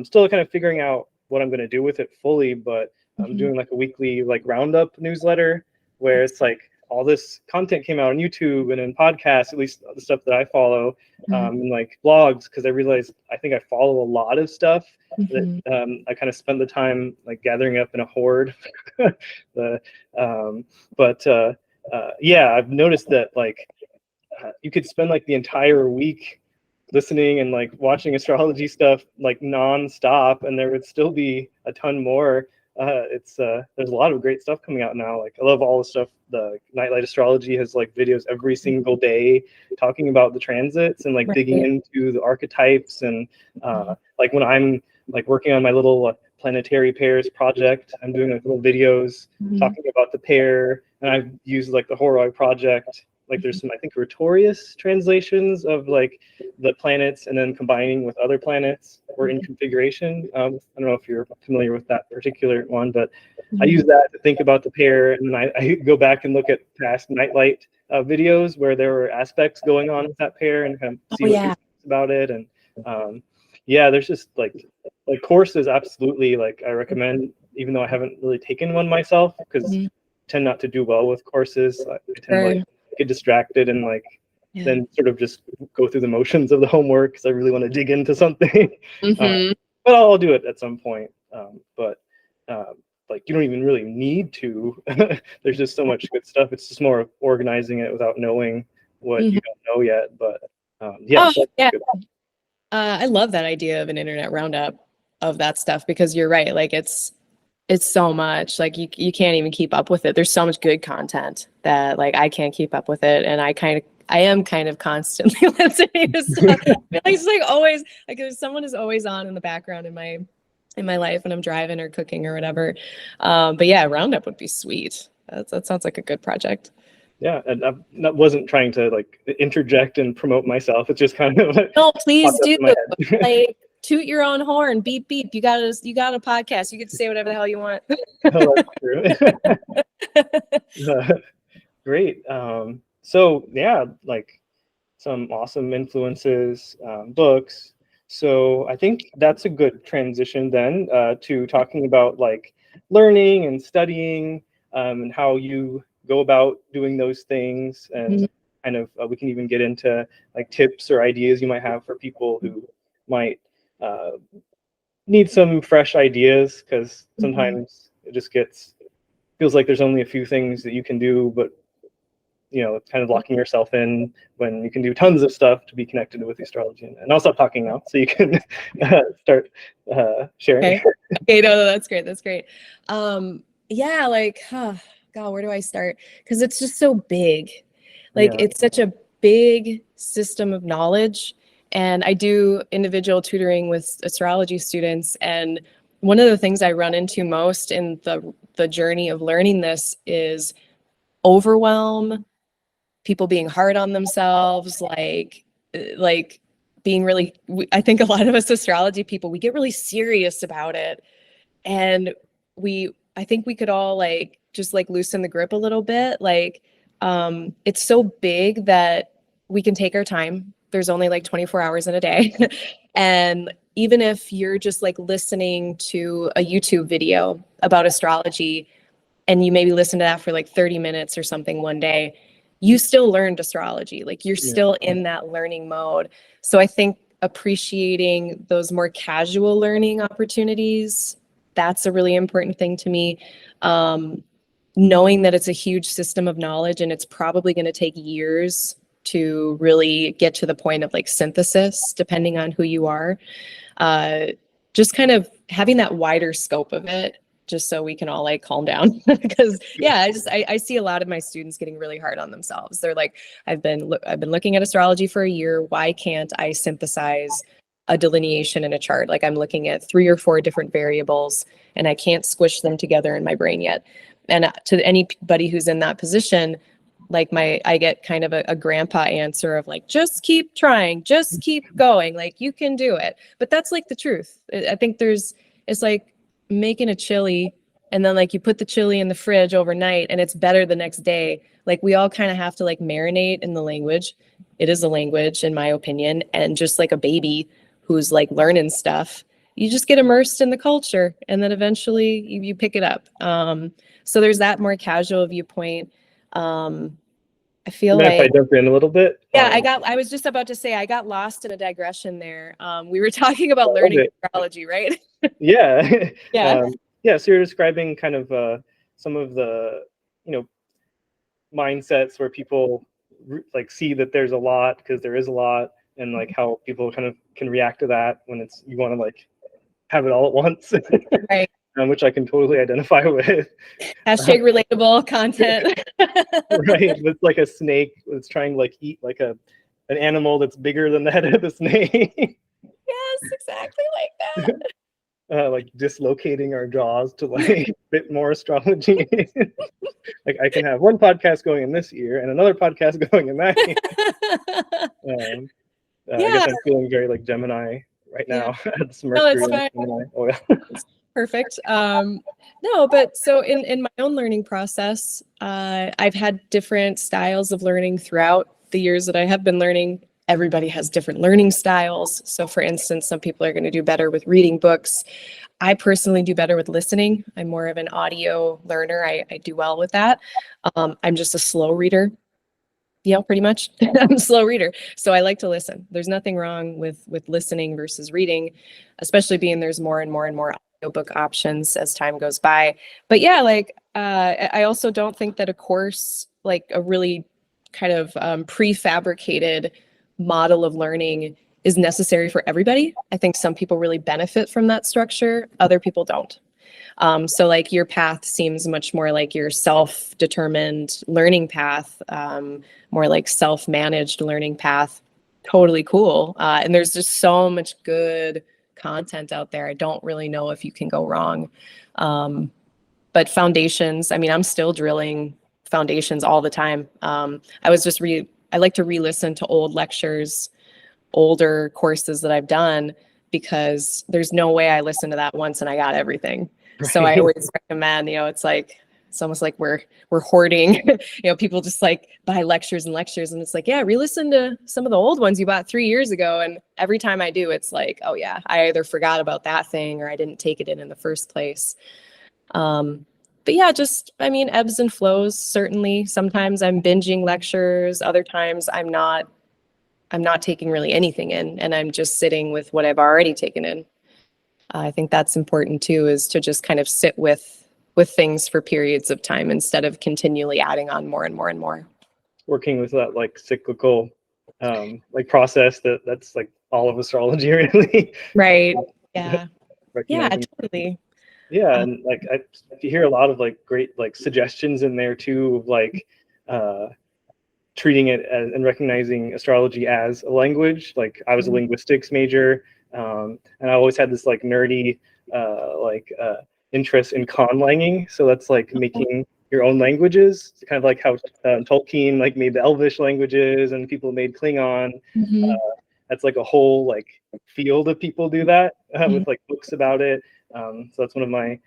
still kind of figuring out what I'm going to do with it fully, but I'm doing like a weekly like roundup newsletter where it's like, all this content came out on YouTube and in podcasts, at least the stuff that I follow, and like blogs, because I realized I think I follow a lot of stuff that I kind of spend the time like gathering up in a horde. Yeah, I've noticed that like you could spend like the entire week listening and like watching astrology stuff like non-stop, and there would still be a ton more. There's a lot of great stuff coming out now. Like I love all the stuff. The Nightlight Astrology has like videos every single day talking about the transits and like digging into the archetypes. And like when I'm like working on my little planetary pairs project, I'm doing like little videos talking about the pair. And I've used like the Horoi Project. Like there's some, I think, Retorius translations of like the planets and then combining with other planets or in configuration. I don't know if you're familiar with that particular one, but I use that to think about the pair. And then I go back and look at past Nightlight videos where there were aspects going on with that pair and kind of see what he thinks about it. And yeah, there's just like courses, absolutely. Like I recommend, even though I haven't really taken one myself, because I tend not to do well with courses. I tend to like get distracted and like then sort of just go through the motions of the homework because I really want to dig into something. But I'll do it at some point. Like you don't even really need to. There's just so much good stuff. It's just more of organizing it without knowing what you don't know yet. But yeah. I love that idea of an internet roundup of that stuff because you're right. Like it's so much, like you can't even keep up with it. There's so much good content that like I can't keep up with it. And I am kind of constantly listening to stuff. I feel like it's like always, like someone is always on in the background in my life when I'm driving or cooking or whatever. But yeah, roundup would be sweet. That sounds like a good project. Yeah, and I wasn't trying to like interject and promote myself. It's just kind of no, please do. Like toot your own horn, beep beep. You got a podcast. You get to say whatever the hell you want. Oh, that's true. Great. So yeah, like some awesome influences, books. So I think that's a good transition then to talking about like learning and studying, and how you go about doing those things, and kind of we can even get into like tips or ideas you might have for people who might need some fresh ideas, because sometimes it just feels like there's only a few things that you can do, but it's kind of locking yourself in when you can do tons of stuff to be connected with astrology. And I'll stop talking now so you can start sharing. Okay, no, that's great. That's great. Yeah, like, God, where do I start? Because it's just so big. Like, it's such a big system of knowledge. And I do individual tutoring with astrology students. And one of the things I run into most in the journey of learning this is overwhelm, people being hard on themselves, like being really, I think a lot of us astrology people, we get really serious about it. And I think we could all just loosen the grip a little bit. It's so big that we can take our time. There's only 24 hours in a day. And even if you're just listening to a YouTube video about astrology, and you maybe listen to that for 30 minutes or something one day, you still learned astrology. You're still in that learning mode. So I think appreciating those more casual learning opportunities, that's a really important thing to me. Knowing that it's a huge system of knowledge and it's probably going to take years to really get to the point of synthesis, depending on who you are. Just kind of having that wider scope of it, just so we can all calm down. Because I see a lot of my students getting really hard on themselves. They're like, I've been looking at astrology for a year. Why can't I synthesize a delineation in a chart? I'm looking at 3 or 4 different variables and I can't squish them together in my brain yet. And to anybody who's in that position, I get kind of a grandpa answer of just keep trying, just keep going, you can do it. But that's the truth. I think it's like making a chili, and then you put the chili in the fridge overnight and it's better the next day. We all kind of have to marinate in the language. It is a language, in my opinion. And just like a baby who's learning stuff, you just get immersed in the culture and then eventually you pick it up. So there's that more casual viewpoint. I feel if I jump in a little bit. I was just about to say, I got lost in a digression there. We were talking about learning astrology, right? Yeah. Yeah. So you're describing kind of some of the, mindsets where people see that there's a lot, because there is a lot, and how people kind of can react to that when you want to have it all at once. Right. Which I can totally identify with. Hashtag relatable content. Right. It's like a snake that's trying to eat an animal that's bigger than the head of the snake. Yes, exactly like that. Dislocating our jaws to fit more astrology. I can have one podcast going in this year and another podcast going in that year. I guess I'm feeling very Gemini right now. It's Mercury and Gemini. Oh yeah. Perfect. No, but so in my own learning process, I've had different styles of learning throughout the years that I have been learning. Everybody has different learning styles. So for instance, some people are going to do better with reading books. I personally do better with listening. I'm more of an audio learner. I do well with that. I'm just a slow reader. Yeah, pretty much. I'm a slow reader. So I like to listen. There's nothing wrong with listening versus reading, especially being there's more and more and more audiobook options as time goes by. But yeah, I also don't think that a course, a really kind of prefabricated model of learning is necessary for everybody. I think some people really benefit from that structure. Other people don't. So your path seems much more like your self-determined learning path, more self-managed learning path. Totally cool. And there's just so much good content out there. I don't really know if you can go wrong. But foundations, I'm still drilling foundations all the time. I like to re-listen to old lectures, older courses that I've done, because there's no way I listened to that once and I got everything. Right. So I always recommend, it's almost like we're hoarding, people just buy lectures and lectures, and it's re-listen to some of the old ones you bought 3 years ago. And every time I do, it's oh yeah, I either forgot about that thing or I didn't take it in the first place. But yeah, just, I mean, ebbs and flows, certainly. Sometimes I'm binging lectures, other times I'm not taking really anything in, and I'm just sitting with what I've already taken in. I think that's important too, is to just kind of sit with things for periods of time instead of continually adding on more and more and more. Working with that like cyclical like process that's like all of astrology really. Right. Yeah. Yeah, Recognizing. totally. Yeah, and like I hear a lot of like great like suggestions in there too of like treating it as and recognizing astrology as a language. Like I was a linguistics major, and I always had this like nerdy interest in conlanging. So that's like making your own languages, kind of like how Tolkien like made the Elvish languages and people made Klingon. That's like a whole like field of people do that with like books about it. So that's one of my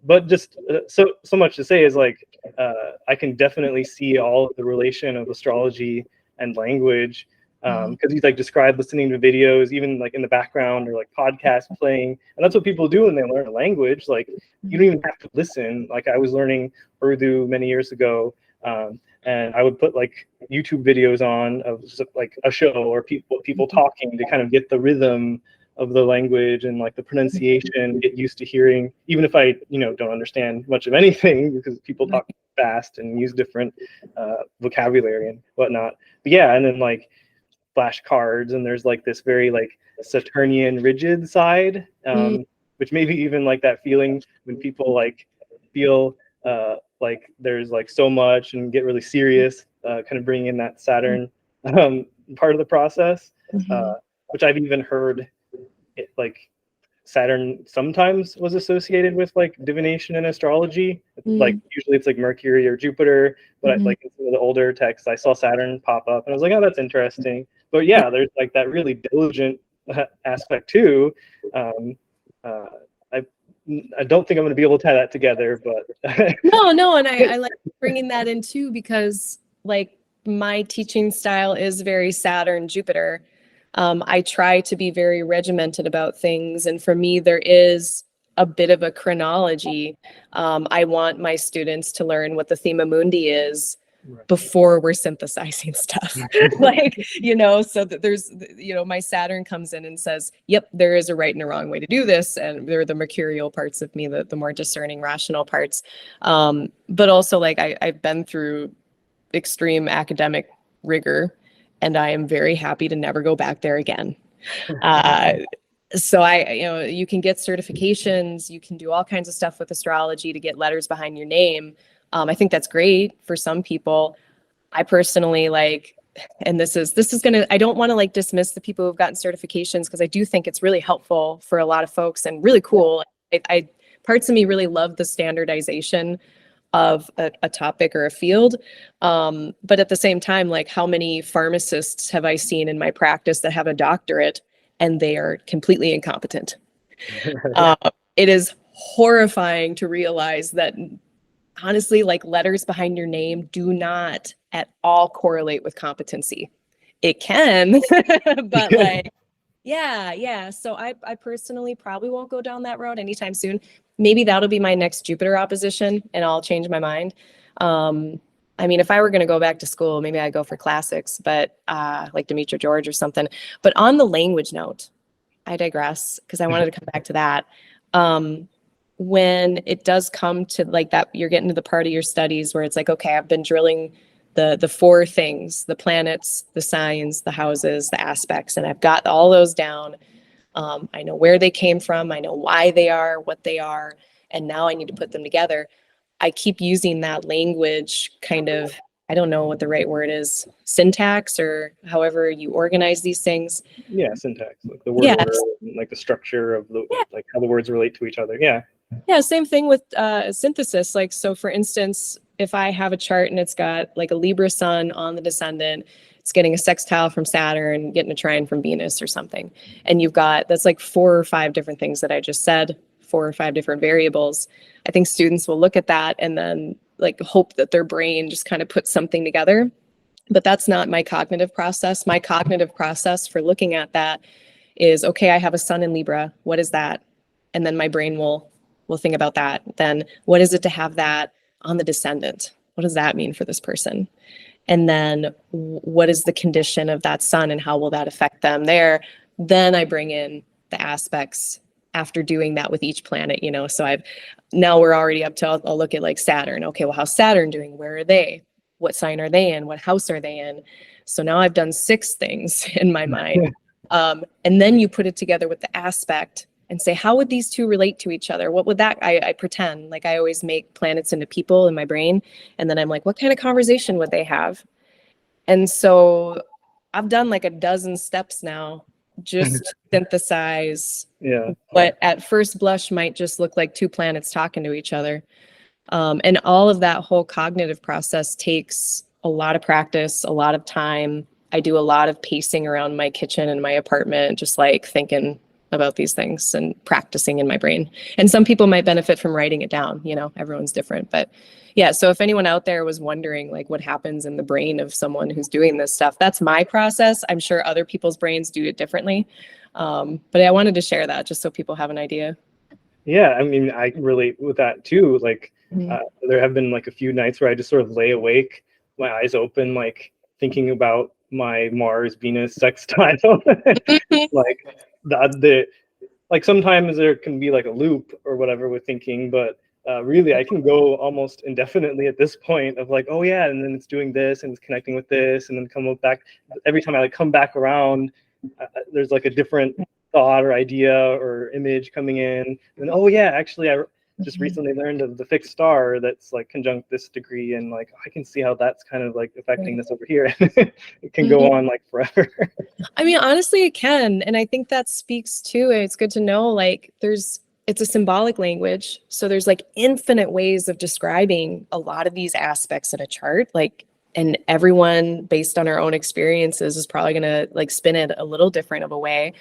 but just so much to say is like I can definitely see all of the relation of astrology and language, because you like describe listening to videos even like in the background or like podcasts playing, and that's what people do when they learn a language. Like you don't even have to listen. Like I was learning Urdu many years ago, and I would put like YouTube videos on of just like a show or people talking to kind of get the rhythm of the language and like the pronunciation, get used to hearing, even if I don't understand much of anything, because people talk fast and use different vocabulary and whatnot. But yeah, and then like flashcards, and there's like this very like Saturnian rigid side, which maybe even like that feeling when people like feel like there's like so much and get really serious, kind of bringing in that Saturn part of the process, which I've even heard it, like Saturn sometimes was associated with like divination and astrology. Like usually it's like Mercury or Jupiter, but like in some of the older texts I saw Saturn pop up and I was like, oh, that's interesting. But yeah, there's like that really diligent aspect too. I don't think I'm going to be able to tie that together, but no, and I like bringing that in too, because like my teaching style is very Saturn, Jupiter. I try to be very regimented about things, and for me, there is a bit of a chronology. I want my students to learn what the thema mundi is before we're synthesizing stuff. Like, so that there's, my Saturn comes in and says, yep, there is a right and a wrong way to do this. And there are the mercurial parts of me, the more discerning, rational parts. But also like I've been through extreme academic rigor, and I am very happy to never go back there again. So you can get certifications, you can do all kinds of stuff with astrology to get letters behind your name. I think that's great for some people. I personally like, and this is gonna, I don't want to like dismiss the people who've gotten certifications, because I do think it's really helpful for a lot of folks and really cool. I parts of me really love the standardization of a topic or a field. But at the same time, like how many pharmacists have I seen in my practice that have a doctorate and they are completely incompetent? It is horrifying to realize that honestly, like letters behind your name do not at all correlate with competency. It can, but like, yeah. So I personally probably won't go down that road anytime soon. Maybe that'll be my next Jupiter opposition and I'll change my mind. I mean, if I were going to go back to school, maybe I'd go for classics, but like Demetra George or something. But on the language note, I digress because I wanted to come back to that. When it does come to like that, you're getting to the part of your studies where it's like, okay, I've been drilling the four things, the planets, the signs, the houses, the aspects, and I've got all those down. I know where they came from. I know why they are, what they are, and now I need to put them together. I keep using that language kind of, I don't know what the right word is, syntax or however you organize these things. Yeah, syntax, like the word order, like the structure of the like how the words relate to each other. Yeah, same thing with synthesis. Like, so for instance, if I have a chart and it's got like a Libra sun on the descendant, it's getting a sextile from Saturn, getting a trine from Venus or something. And you've got, that's like 4 or 5 different things that I just said, 4 or 5 different variables. I think students will look at that and then like hope that their brain just kind of puts something together. But that's not my cognitive process. My cognitive process for looking at that is, okay, I have a sun in Libra. What is that? And then my brain will Well, think about that. Then what is it to have that on the descendant? What does that mean for this person? And then what is the condition of that sun and how will that affect them there? Then I bring in the aspects after doing that with each planet, you know. So now we're already up to, I'll look at like Saturn. Okay, well, how's Saturn doing? Where are they? What sign are they in? What house are they in? So now I've done 6 things in my mind. And then you put it together with the aspect and say, how would these two relate to each other? What would that, I pretend, like I always make planets into people in my brain. And then I'm like, what kind of conversation would they have? And so I've done like a dozen steps now, just to synthesize what at first blush might just look like 2 planets talking to each other. And all of that whole cognitive process takes a lot of practice, a lot of time. I do a lot of pacing around my kitchen and my apartment, just like thinking about these things and practicing in my brain. And some people might benefit from writing it down, you know, everyone's different. But yeah, so if anyone out there was wondering like what happens in the brain of someone who's doing this stuff, that's my process. I'm sure other people's brains do it differently. But I wanted to share that just so people have an idea. Yeah, I mean, I relate with that too. Like there have been like a few nights where I just sort of lay awake, my eyes open, like thinking about my Mars Venus sextile. Like like sometimes there can be like a loop or whatever with thinking, but really I can go almost indefinitely at this point of like, oh yeah, and then it's doing this and it's connecting with this, and then come back. Every time I like come back around, there's like a different thought or idea or image coming in, and oh yeah, actually I just recently learned of the fixed star that's like conjunct this degree, and like I can see how that's kind of like affecting this over here. It can go on like forever. I mean, honestly, it can. And I think that speaks to it. It's good to know, like, it's a symbolic language. So there's like infinite ways of describing a lot of these aspects in a chart. Like, and everyone based on our own experiences is probably going to like spin it a little different of a way.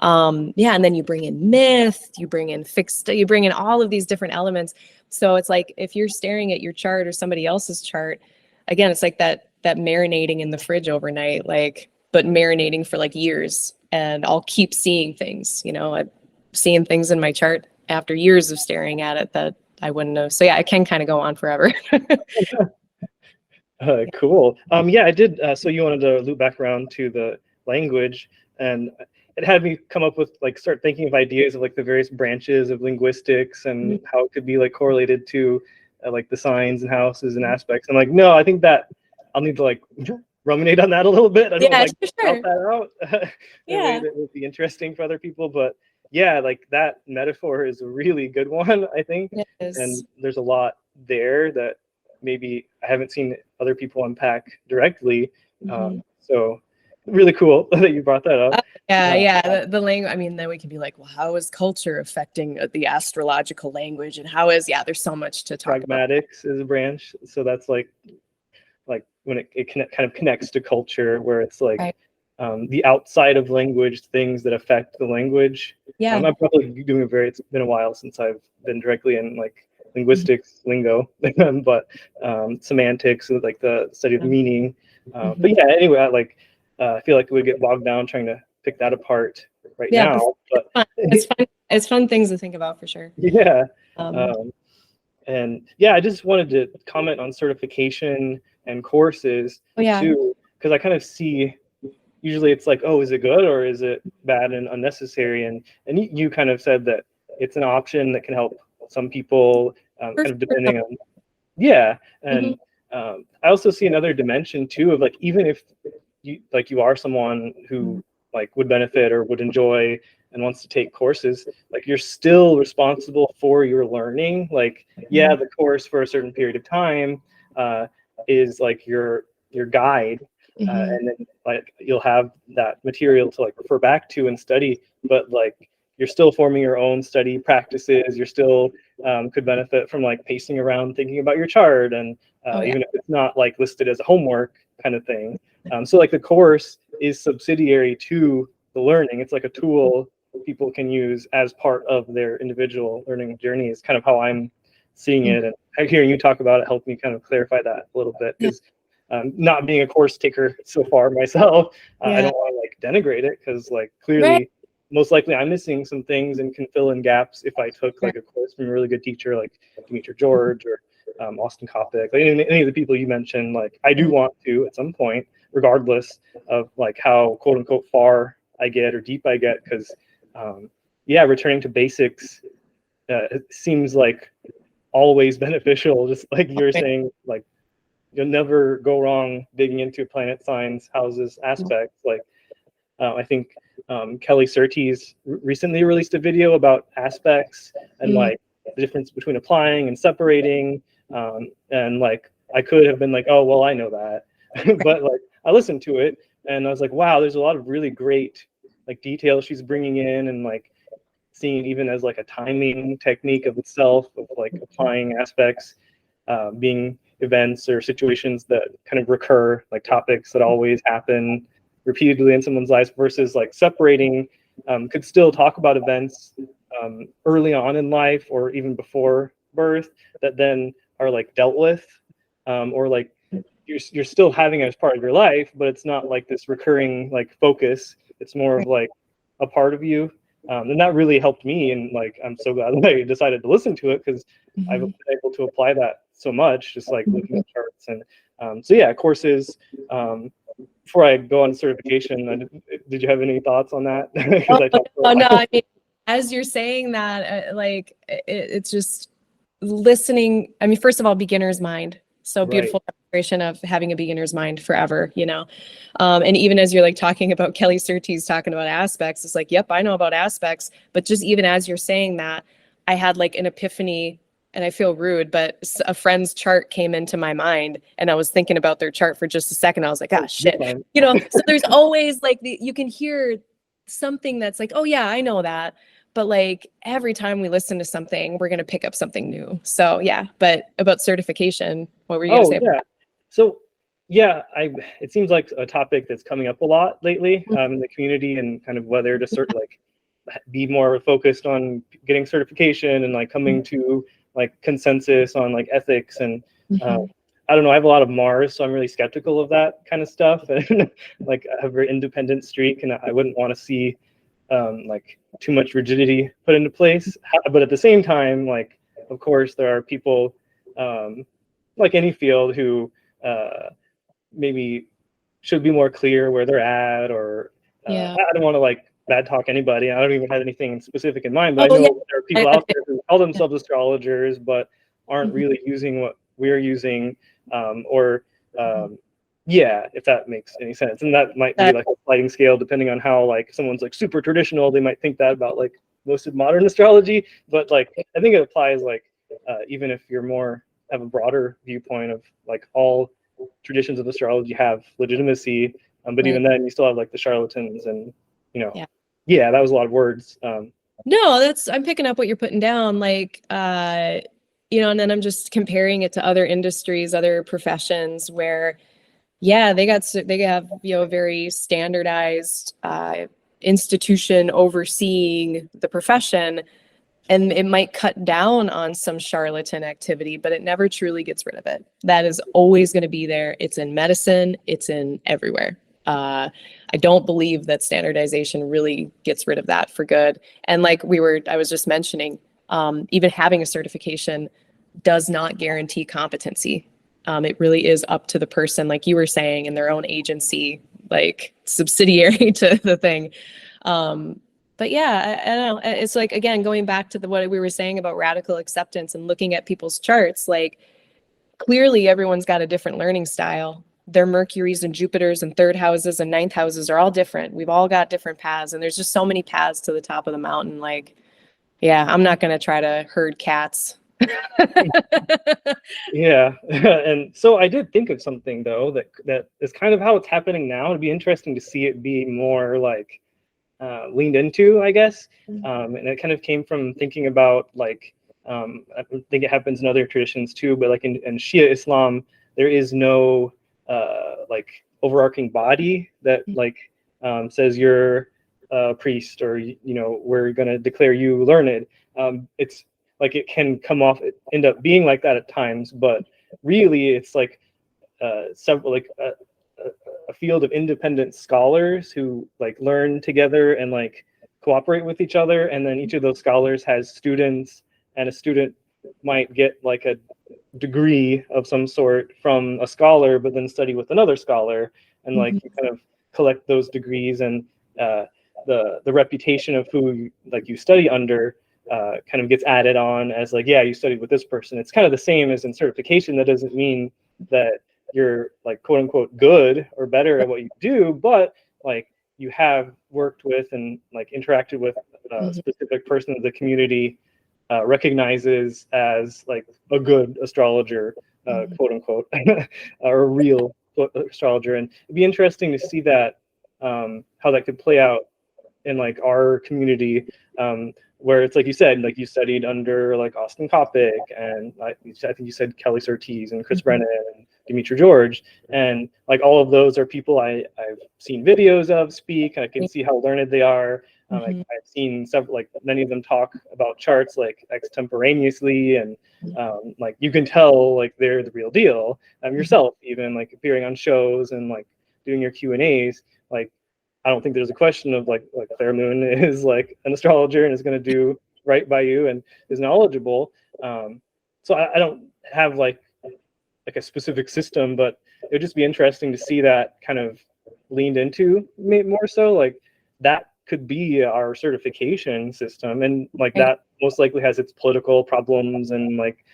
Yeah. And then you bring in myth, you bring in all of these different elements. So it's like, if you're staring at your chart or somebody else's chart, again, it's like that marinating in the fridge overnight, like, but marinating for like years, and I'll keep seeing things, you know, I'm seeing things in my chart after years of staring at it that I wouldn't know. So yeah, it can kind of go on forever. Cool. Yeah, I did. So you wanted to loop back around to the language, and it had me come up with like start thinking of ideas of like the various branches of linguistics and how it could be like correlated to like the signs and houses and aspects. I'm like, no, I think that I'll need to like ruminate on that a little bit. I don't like shout that out in a way that would be interesting for other people, but yeah, like that metaphor is a really good one, I think. And there's a lot there that maybe I haven't seen other people unpack directly. So really cool that you brought that up. The language. I mean, then we can be like, well, how is culture affecting the astrological language, and how is there's so much to talk about. Pragmatics is a branch, so that's like when it kind of connects to culture, where it's like the outside of language things that affect the language. I'm probably doing it's been a while since I've been directly in like linguistics lingo, but semantics, like the study of meaning. But yeah, anyway, I feel like we would get bogged down trying to pick that apart now. But it's fun things to think about for sure. Yeah. And yeah, I just wanted to comment on certification and courses too, because I kind of see usually it's like, oh, is it good or is it bad and unnecessary? And you kind of said that it's an option that can help some people, kind of depending on and I also see another dimension too of like, even if you are someone who like would benefit or would enjoy and wants to take courses, like you're still responsible for your learning. Like the course for a certain period of time is like your guide, and then like you'll have that material to like refer back to and study, but like you're still forming your own study practices. You're still could benefit from like pacing around, thinking about your chart, and even if it's not like listed as a homework kind of thing. So like the course is subsidiary to the learning. It's like a tool people can use as part of their individual learning journey, is kind of how I'm seeing it. And hearing you talk about it helped me kind of clarify that a little bit, because not being a course taker so far myself, I don't want to like denigrate it, because like clearly most likely I'm missing some things and can fill in gaps if I took like a course from a really good teacher like Demetra George or Austin Kopic, like any of the people you mentioned. Like I do want to at some point, regardless of like how quote unquote far I get or deep I get, because yeah, returning to basics it seems like always beneficial. Just like you were saying, like you'll never go wrong digging into planet signs, houses, aspects. Like I think Kelly Surtees recently released a video about aspects and like the difference between applying and separating. And like I could have been like, oh well, I know that, but like I listened to it and I was like, wow, there's a lot of really great like details she's bringing in, and like seeing it even as like a timing technique of itself, of like applying aspects, being events or situations that kind of recur, like topics that always happen repeatedly in someone's life, versus like separating, could still talk about events early on in life or even before birth that then are like dealt with, or like you're still having as part of your life, but it's not like this recurring like focus. It's more of like a part of you. And that really helped me, and like I'm so glad that I decided to listen to it, because I've been able to apply that so much, just like looking at charts. And so yeah, courses. Before I go on certification, did you have any thoughts on that? No, I mean, as you're saying that, like it's just listening. I mean, first of all, beginner's mind. So beautiful demonstration of having a beginner's mind forever, you know. And even as you're like talking about Kelly Surtees talking about aspects, it's like, yep, I know about aspects. But just even as you're saying that, I had like an epiphany, and I feel rude, but a friend's chart came into my mind and I was thinking about their chart for just a second. I was like, ah, shit, you know. So there's always like you can hear something that's like, oh yeah, I know that. But like every time we listen to something, we're going to pick up something new. So yeah, but about certification, what were you going to say? Yeah. So yeah, it seems like a topic that's coming up a lot lately in the community, and kind of whether to sort of like be more focused on getting certification and like coming to like consensus on like ethics. And I don't know, I have a lot of Mars, so I'm really skeptical of that kind of stuff. And like I have a very independent streak, and I wouldn't want to see like too much rigidity put into place. But at the same time, like of course there are people like any field who maybe should be more clear where they're at, or I don't want to like bad talk anybody. I don't even have anything specific in mind, but I know there are people out there who call themselves astrologers but aren't really using what we're using, or yeah, if that makes any sense. And that might be like a sliding scale depending on how like someone's like super traditional, they might think that about like most of modern astrology. But like I think it applies like even if you're more have a broader viewpoint of like all traditions of astrology have legitimacy, but even then you still have like the charlatans, and you know, yeah, that was a lot of words. No, I'm picking up what you're putting down, like you know, and then I'm just comparing it to other industries, other professions where yeah, they have, you know, a very standardized institution overseeing the profession, and it might cut down on some charlatan activity, but it never truly gets rid of it. That is always going to be there. It's in medicine. It's in everywhere. I don't believe that standardization really gets rid of that for good. And like I was just mentioning, even having a certification does not guarantee competency. It really is up to the person, like you were saying, in their own agency, like subsidiary to the thing. But yeah, I don't know. It's like, again, going back to what we were saying about radical acceptance and looking at people's charts, like clearly everyone's got a different learning style. Their Mercuries and Jupiters and third houses and ninth houses are all different. We've all got different paths, and there's just so many paths to the top of the mountain. Like, yeah, I'm not going to try to herd cats. Yeah. And so I did think of something though that is kind of how it's happening now. It'd be interesting to see it be more like leaned into, I guess. And it kind of came from thinking about like I think it happens in other traditions too, but like in Shia Islam, there is no like overarching body that like says you're a priest, or you know, we're going to declare you learned. It's like it can come off, end up being like that at times, but really it's like several like a field of independent scholars who like learn together and like cooperate with each other, and then each of those scholars has students, and a student might get like a degree of some sort from a scholar, but then study with another scholar, and like you kind of collect those degrees, and the reputation of who like you study under kind of gets added on as like, yeah, you studied with this person. It's kind of the same as in certification. That doesn't mean that you're like quote unquote good or better at what you do, but like you have worked with and like interacted with a specific person that the community recognizes as like a good astrologer, quote unquote, or a real astrologer. And it'd be interesting to see that, how that could play out in like our community, where it's like you said, like you studied under like Austin Coppock, and I think you said Kelly Surtees and Chris Brennan and Demetra George, and like all of those are people I've seen videos of speak. I can see how learned they are. I've seen several, like many of them talk about charts like extemporaneously, and like you can tell like they're the real deal. Yourself even like appearing on shows and like doing your Q&As, like I don't think there's a question of like Claire Moon is like an astrologer and is going to do right by you and is knowledgeable. So I don't have like a specific system, but it would just be interesting to see that kind of leaned into more so. Like that could be our certification system, and like that most likely has its political problems, and like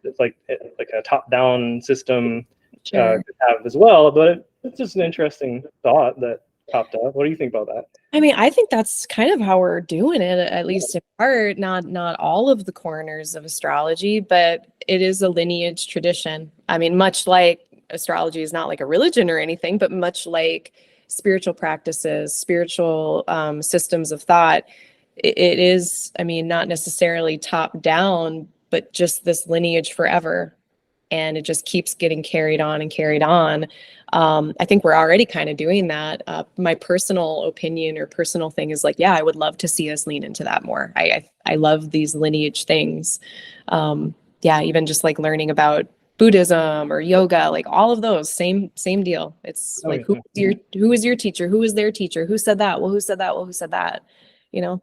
it's like a top-down system could have as well. But it's just an interesting thought that popped up. What do you think about that? I mean, I think that's kind of how we're doing it, at least in part. Not all of the corners of astrology, but it is a lineage tradition. I mean, much like astrology is not like a religion or anything, but much like spiritual practices, spiritual systems of thought, it is, I mean, not necessarily top down, but just this lineage forever. And it just keeps getting carried on and carried on. I think we're already kind of doing that. My personal opinion or personal thing is like, yeah, I would love to see us lean into that more. I love these lineage things. Yeah, even just like learning about Buddhism or yoga, like all of those, same deal. It's like, who is your teacher? Who is their teacher? Who said that? Well, who said that? Well, who said that? You know?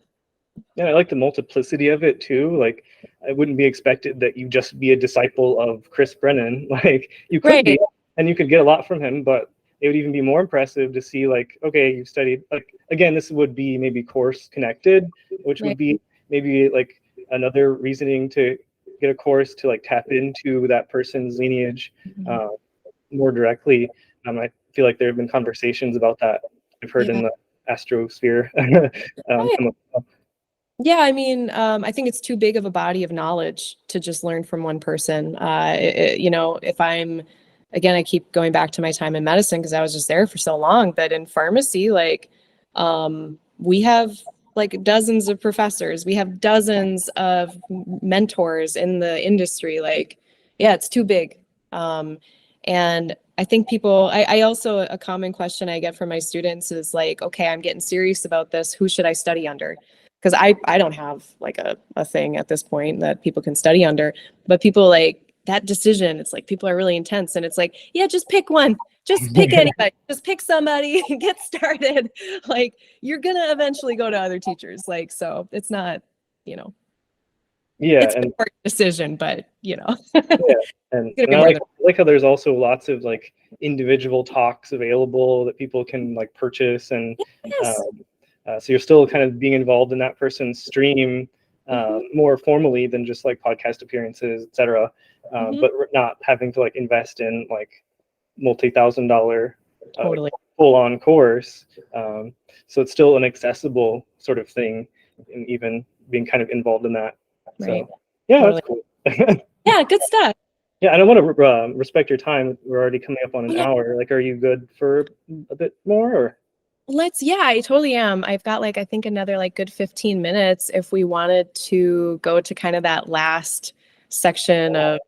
Yeah, I like the multiplicity of it too. Like, I wouldn't be expected that you just be a disciple of Chris Brennan. Like, you could be, and you could get a lot from him, but it would even be more impressive to see like, okay, you studied, like, again, this would be maybe course connected, which would be maybe like another reasoning to get a course to like tap into that person's lineage more directly. I feel like there have been conversations about that I've heard in the astrosphere. Yeah, I mean, I think it's too big of a body of knowledge to just learn from one person. You know, if I'm, again, I keep going back to my time in medicine because I was just there for so long, but in pharmacy, like, we have like dozens of professors, we have dozens of mentors in the industry. Like, yeah, it's too big. And I think people, I also, a common question I get from my students is like, okay, I'm getting serious about this. Who should I study under? Because I don't have like a thing at this point that people can study under, but people like that decision, it's like people are really intense, and it's like, yeah, just pick one, just pick anybody, just pick somebody and get started. Like, you're gonna eventually go to other teachers. Like, so it's not, you know, it's an important decision, but you know. And I like how there's also lots of like individual talks available that people can like purchase, and so you're still kind of being involved in that person's stream more formally than just like podcast appearances, etc. But we're not having to like invest in like multi-$1,000 full-on course. So it's still an accessible sort of thing, and even being kind of involved in that. So yeah, that's cool. Yeah, good stuff. Yeah, I don't want to respect your time. We're already coming up on an hour. Like, are you good for a bit more, or? Yeah, I totally am. I've got like, I think another like good 15 minutes if we wanted to go to kind of that last section of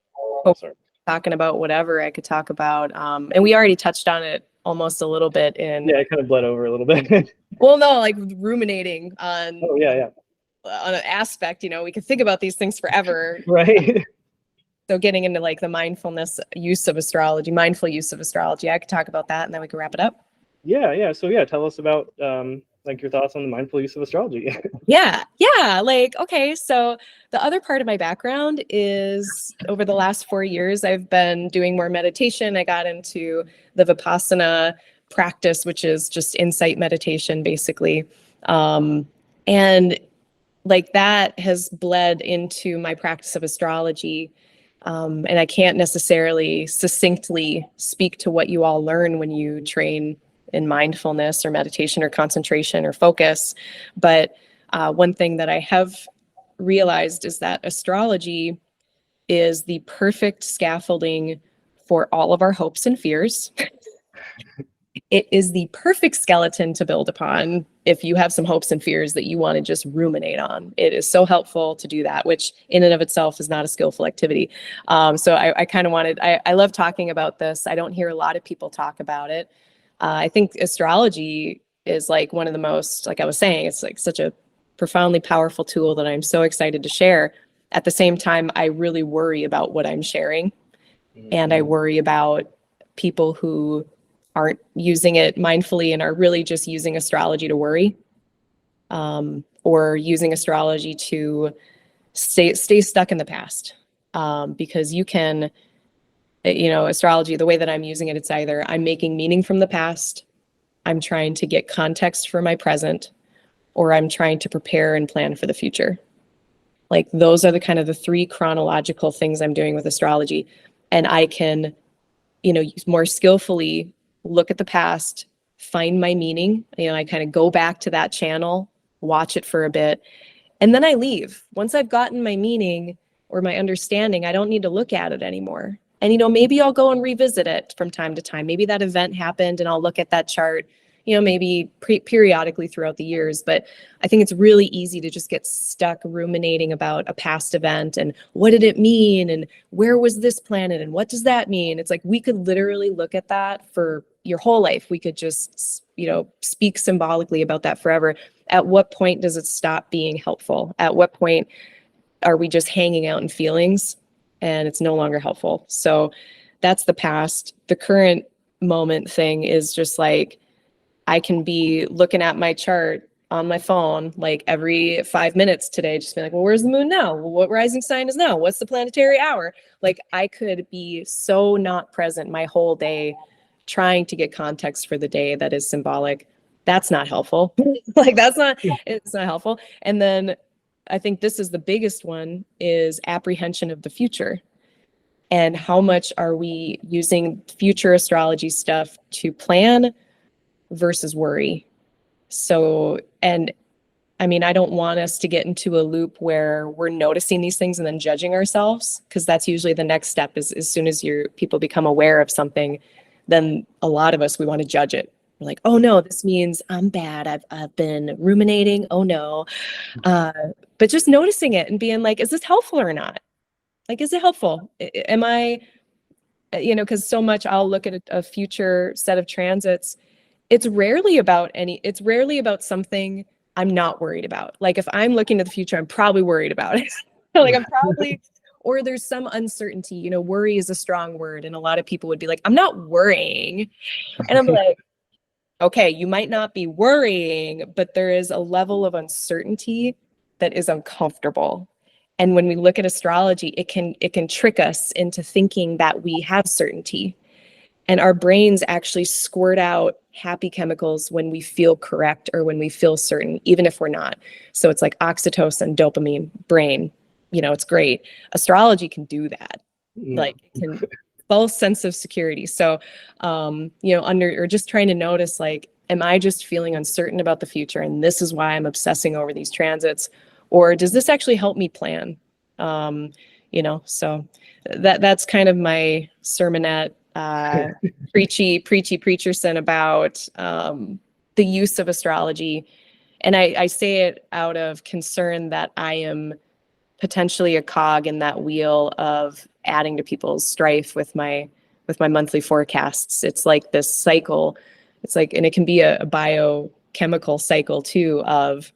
talking about whatever I could talk about. And we already touched on it almost a little bit in. Yeah, it kind of bled over a little bit. Well, no, like ruminating on. Oh, yeah. On an aspect, you know, we could think about these things forever. Right. So getting into like the mindful use of astrology, I could talk about that, and then we can wrap it up. Yeah. So yeah, tell us about like your thoughts on the mindful use of astrology. Yeah. Like, okay, so the other part of my background is over the last 4 years, I've been doing more meditation. I got into the Vipassana practice, which is just insight meditation, basically. And like that has bled into my practice of astrology. And I can't necessarily succinctly speak to what you all learn when you train in mindfulness or meditation or concentration or focus. But one thing that I have realized is that astrology is the perfect scaffolding for all of our hopes and fears. It is the perfect skeleton to build upon if you have some hopes and fears that you want to just ruminate on. It is so helpful to do that, which in and of itself is not a skillful activity. So I kind of wanted, I love talking about this. I don't hear a lot of people talk about it. I think astrology is like one of the most, like I was saying, it's like such a profoundly powerful tool that I'm so excited to share. At the same time, I really worry about what I'm sharing. And I worry about people who aren't using it mindfully and are really just using astrology to worry, or using astrology to stay stuck in the past. Because you can, astrology, the way that I'm using it, it's either I'm making meaning from the past, I'm trying to get context for my present, or I'm trying to prepare and plan for the future. Like those are the kind of the three chronological things I'm doing with astrology. And I can, more skillfully look at the past, find my meaning. I kind of go back to that channel, watch it for a bit, and then I leave. Once I've gotten my meaning or my understanding, I don't need to look at it anymore. And, maybe I'll go and revisit it from time to time. Maybe that event happened and I'll look at that chart, maybe periodically throughout the years. But I think it's really easy to just get stuck ruminating about a past event and what did it mean? And where was this planet? And what does that mean? It's like, we could literally look at that for your whole life. We could just, speak symbolically about that forever. At what point does it stop being helpful? At what point are we just hanging out in feelings and it's no longer helpful? So that's the past. The current moment thing is just like, I can be looking at my chart on my phone like every 5 minutes today, just be like, well, where's the moon now? Well, what rising sign is now? What's the planetary hour? Like I could be so not present my whole day trying to get context for the day that is symbolic. That's not helpful. Like it's not helpful. And then I think this is the biggest one, is apprehension of the future. And how much are we using future astrology stuff to plan versus worry? So, and I mean, I don't want us to get into a loop where we're noticing these things and then judging ourselves, because that's usually the next step. Is as soon as people become aware of something, then a lot of us, we want to judge it. We're like, oh no, this means I'm bad. I've been ruminating. Oh no. But just noticing it and being like, is this helpful or not? Like, is it helpful? Am I, because so much I'll look at a future set of transits. It's rarely about something I'm not worried about. Like if I'm looking to the future, I'm probably worried about it. Like I'm probably, or there's some uncertainty, worry is a strong word. And a lot of people would be like, I'm not worrying. And I'm like, okay, you might not be worrying, but there is a level of uncertainty that is uncomfortable. And when we look at astrology, it can trick us into thinking that we have certainty. And our brains actually squirt out happy chemicals when we feel correct or when we feel certain, even if we're not. So it's like oxytocin, dopamine, brain, it's great. Astrology can do that. Like it can false sense of security. So, or just trying to notice, like, am I just feeling uncertain about the future? And this is why I'm obsessing over these transits, or does this actually help me plan? So that's kind of my sermonette, preachy preacherson about the use of astrology. And I say it out of concern that I am potentially a cog in that wheel of adding to people's strife with my monthly forecasts. It's like this cycle. It's like, and it can be a biochemical cycle too of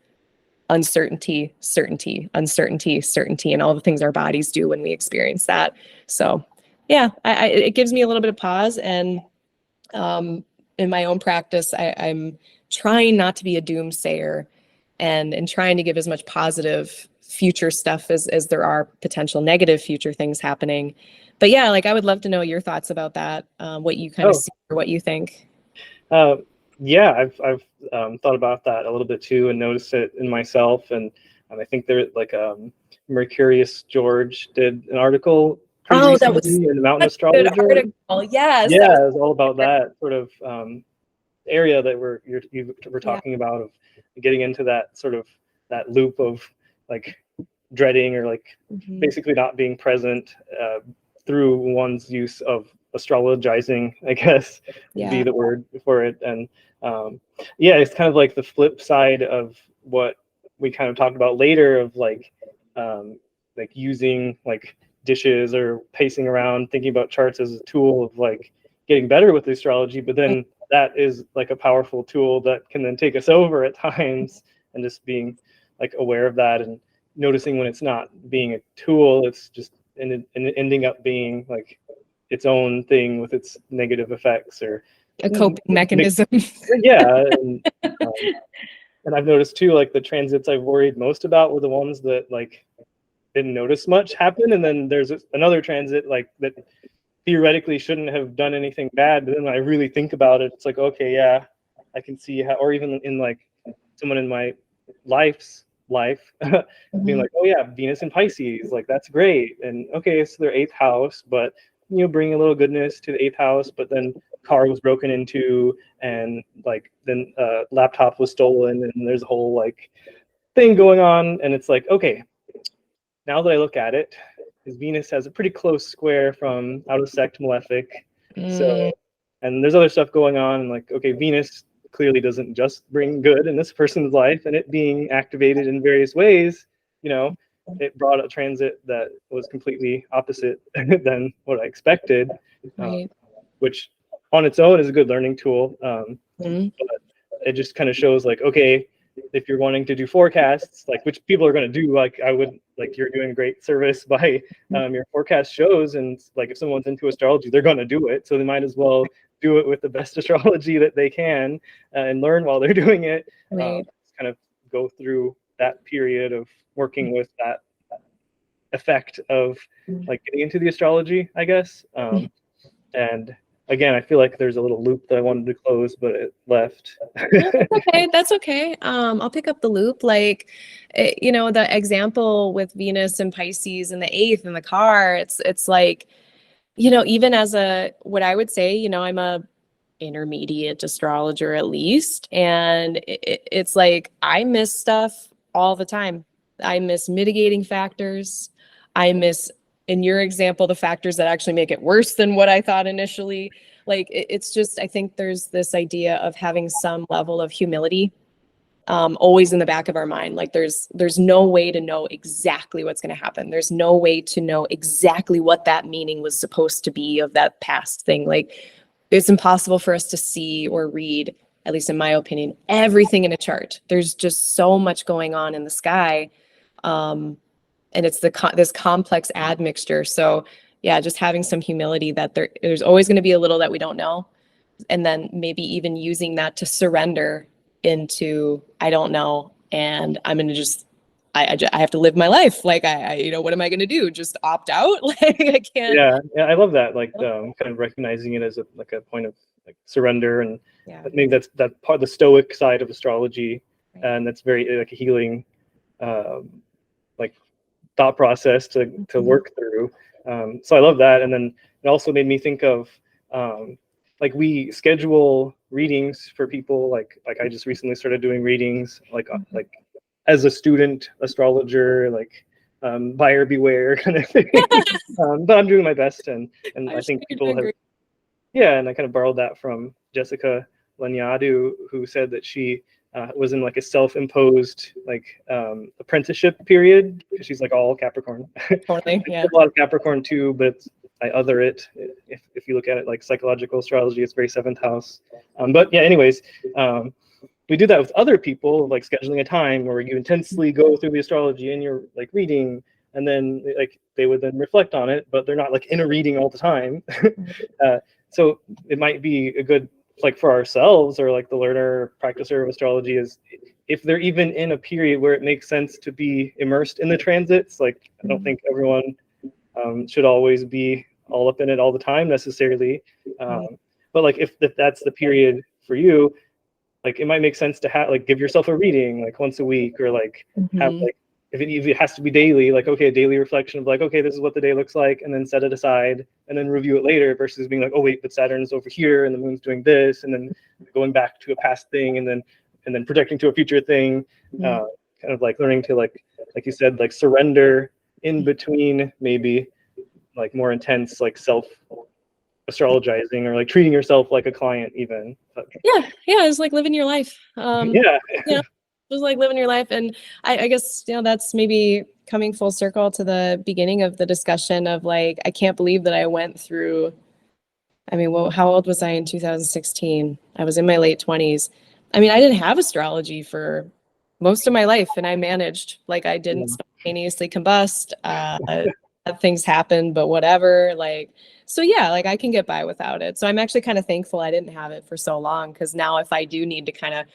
uncertainty, certainty, uncertainty, certainty, and all the things our bodies do when we experience that. So yeah, it gives me a little bit of pause. And in my own practice, I'm trying not to be a doomsayer and trying to give as much positive future stuff as there are potential negative future things happening. But yeah, like I would love to know your thoughts about that, what you kind of see or what you think. Yeah, I've thought about that a little bit too, and noticed it in myself. And I think there, like, Mercurius George did an article pretty recently in the Mountain Astrologer. Yes, yeah, it was all about that sort of area that you were talking about, of getting into that sort of that loop of like dreading or like basically not being present through one's use of astrologizing, I guess would be the word for it. And yeah, it's kind of like the flip side of what we kind of talked about later, of like using like dishes or pacing around, thinking about charts as a tool of like getting better with astrology, but then that is like a powerful tool that can then take us over at times. And just being like aware of that and noticing when it's not being a tool, it's just and ending up being like its own thing with its negative effects or a coping mechanism. Yeah. And I've noticed too, like the transits I've worried most about were the ones that like didn't notice much happen, and then there's another transit like that theoretically shouldn't have done anything bad, but then when I really think about it, it's like, okay, yeah, I can see how. Or even in like someone in my life being like, oh yeah, Venus in Pisces, like that's great, and okay, it's their 8th house, but bring a little goodness to the 8th house, but then car was broken into, and like then laptop was stolen, and there's a whole like thing going on, and it's like, okay, now that I look at it, because Venus has a pretty close square from out of sect Malefic, so, and there's other stuff going on, and like, okay, Venus clearly doesn't just bring good in this person's life, and it being activated in various ways, it brought a transit that was completely opposite than what I expected, which on its own is a good learning tool. But it just kind of shows like, okay, if you're wanting to do forecasts, like which people are going to do, like I would, like you're doing a great service by your forecast shows, and like if someone's into astrology, they're going to do it, so they might as well do it with the best astrology that they can and learn while they're doing it. Kind of go through that period of working with that effect of like getting into the astrology, I guess. And again, I feel like there's a little loop that I wanted to close, but it left. That's okay. I'll pick up the loop. Like, the example with Venus and Pisces and the 8th in the car, it's like, even as what I would say, I'm a intermediate astrologer at least. And it's like, I miss stuff all the time. I miss mitigating factors. I miss, in your example, the factors that actually make it worse than what I thought initially. Like, it's just, I think there's this idea of having some level of humility always in the back of our mind. Like there's no way to know exactly what's going to happen. There's no way to know exactly what that meaning was supposed to be of that past thing. Like it's impossible for us to see or read, at least in my opinion, everything in a chart. There's just so much going on in the sky. And it's this complex admixture. So yeah, just having some humility that there's always going to be a little that we don't know. And then maybe even using that to surrender into, I don't know, and I'm going to just, I have to live my life. Like what am I going to do? Just opt out? Like I can't. Yeah, I love that. Like kind of recognizing it as a point of like surrender, and maybe that's that part, the Stoic side of astrology, and that's very like a healing, like thought process to work through. So I love that, and then it also made me think of like we schedule readings for people. Like I just recently started doing readings like as a student astrologer, like buyer beware kind of thing. But I'm doing my best, and I think people have, and I kind of borrowed that from Jessica Lanyadu, who said that she was in like a self-imposed like apprenticeship period, because she's like all Capricorn. Totally, yeah. A lot of Capricorn too, but I other it. If you look at it like psychological astrology, it's very 7th house. But yeah, anyways, we do that with other people, like scheduling a time where you intensely go through the astrology and you're like reading, and then like they would then reflect on it, but they're not like in a reading all the time. So it might be a good like for ourselves or like the learner practicer of astrology is if they're even in a period where it makes sense to be immersed in the transits. Like I don't think everyone should always be all up in it all the time necessarily. But like if that's the period for you, like it might make sense to have like give yourself a reading like once a week, or like have like if it has to be daily, like okay, a daily reflection of like, okay, this is what the day looks like, and then set it aside and then review it later, versus being like, oh wait, but Saturn's over here and the moon's doing this, and then going back to a past thing and then projecting to a future thing. Kind of like learning to like you said, like surrender in between maybe like more intense like self astrologizing, or like treating yourself like a client even. Yeah, it's like living your life. Yeah. Just like living your life. And I guess, that's maybe coming full circle to the beginning of the discussion of like, I can't believe that I went through, I mean, well, how old was I in 2016? I was in my late 20s. I mean, I didn't have astrology for most of my life, and I managed. Like, I didn't spontaneously combust. Things happen, but whatever. Like, so yeah, like I can get by without it. So I'm actually kind of thankful I didn't have it for so long, because now if I do need to kind of,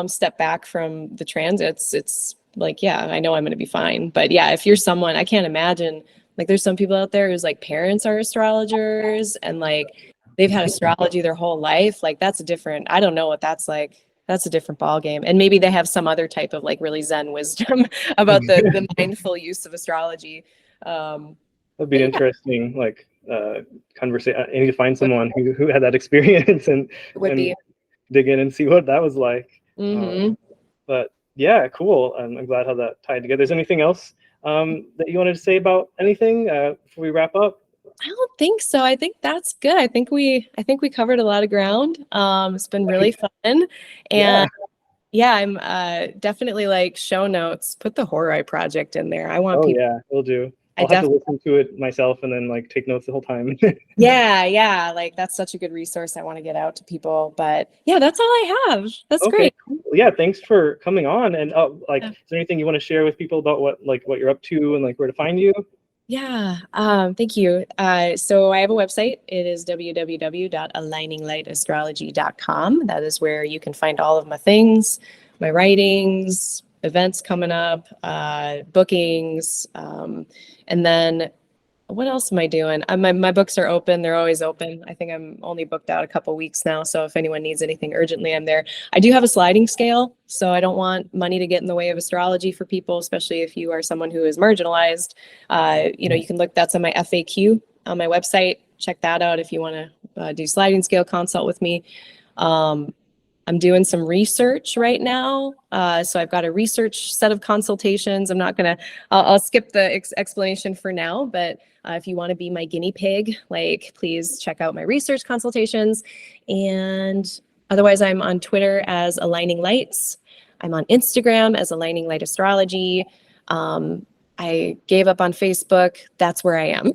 step back from the transits, it's like, yeah, I know I'm going to be fine. But yeah, if you're someone, I can't imagine, like there's some people out there whose like parents are astrologers and like they've had astrology their whole life. Like that's a different, I don't know what that's like. That's a different ball game. And maybe they have some other type of like really Zen wisdom about the mindful use of astrology. That'd be an interesting like conversation. I need to find someone who had that experience and dig in and see what that was like. But yeah, cool. I'm glad how that tied together. Is anything else that you wanted to say about anything before we wrap up? I don't think so. I think that's good. I think we covered a lot of ground. It's been really fun. And yeah, I'm definitely like show notes, put the Horror Eye Project in there. I want people. Yeah, we'll do. I'll have to listen to it myself and then like take notes the whole time. Yeah. Like that's such a good resource I want to get out to people. But yeah, that's all I have. That's great. Cool. Yeah, thanks for coming on. And is there anything you want to share with people about what you're up to and like where to find you? Yeah, thank you. So I have a website. It is www.aligninglightastrology.com. That is where you can find all of my things, my writings, events coming up, bookings, and then what else am I doing? My books are open. They're always open. I think I'm only booked out a couple weeks now. So if anyone needs anything urgently, I'm there. I do have a sliding scale. So I don't want money to get in the way of astrology for people, especially if you are someone who is marginalized. You can look, that's on my FAQ on my website. Check that out if you want to do sliding scale consult with me. I'm doing some research right now. So I've got a research set of consultations. I'm not going to, I'll skip the explanation for now, but if you want to be my guinea pig, like please check out my research consultations. And otherwise I'm on Twitter as Aligning Lights. I'm on Instagram as Aligning Light Astrology. I gave up on Facebook. That's where I am.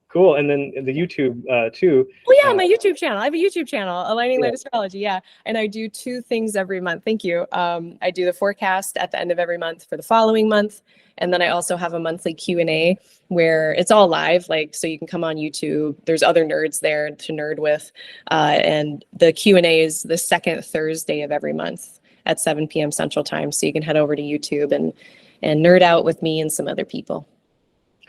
Cool. And then the YouTube too. Oh yeah, my YouTube channel. I have a YouTube channel, Aligning Light Astrology. Yeah. And I do 2 things every month. Thank you. I do the forecast at the end of every month for the following month. And then I also have a monthly Q&A where it's all live, like, so you can come on YouTube. There's other nerds there to nerd with. And the Q&A is the second Thursday of every month at 7 p.m. Central Time. So you can head over to YouTube and nerd out with me and some other people.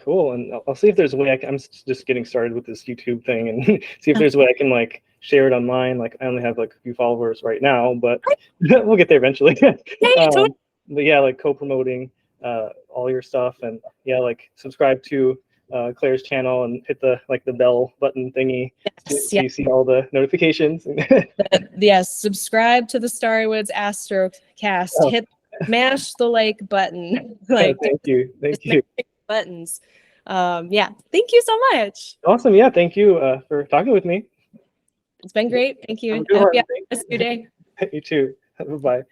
Cool. And I'll see if there's a way I'm just getting started with this YouTube thing and see if there's a way I can like share it online. Like I only have like a few followers right now, but we'll get there eventually. But yeah, like co-promoting all your stuff, and yeah, like subscribe to Claire's channel and hit the bell button thingy so you see all the notifications. Yes, subscribe to the Starry Woods AstroCast. Mash the like button. Like thank you. Buttons. Thank you so much. Awesome. Yeah, thank you for talking with me. It's been great. Thank you. I hope you have a nice day. You too. Bye-bye.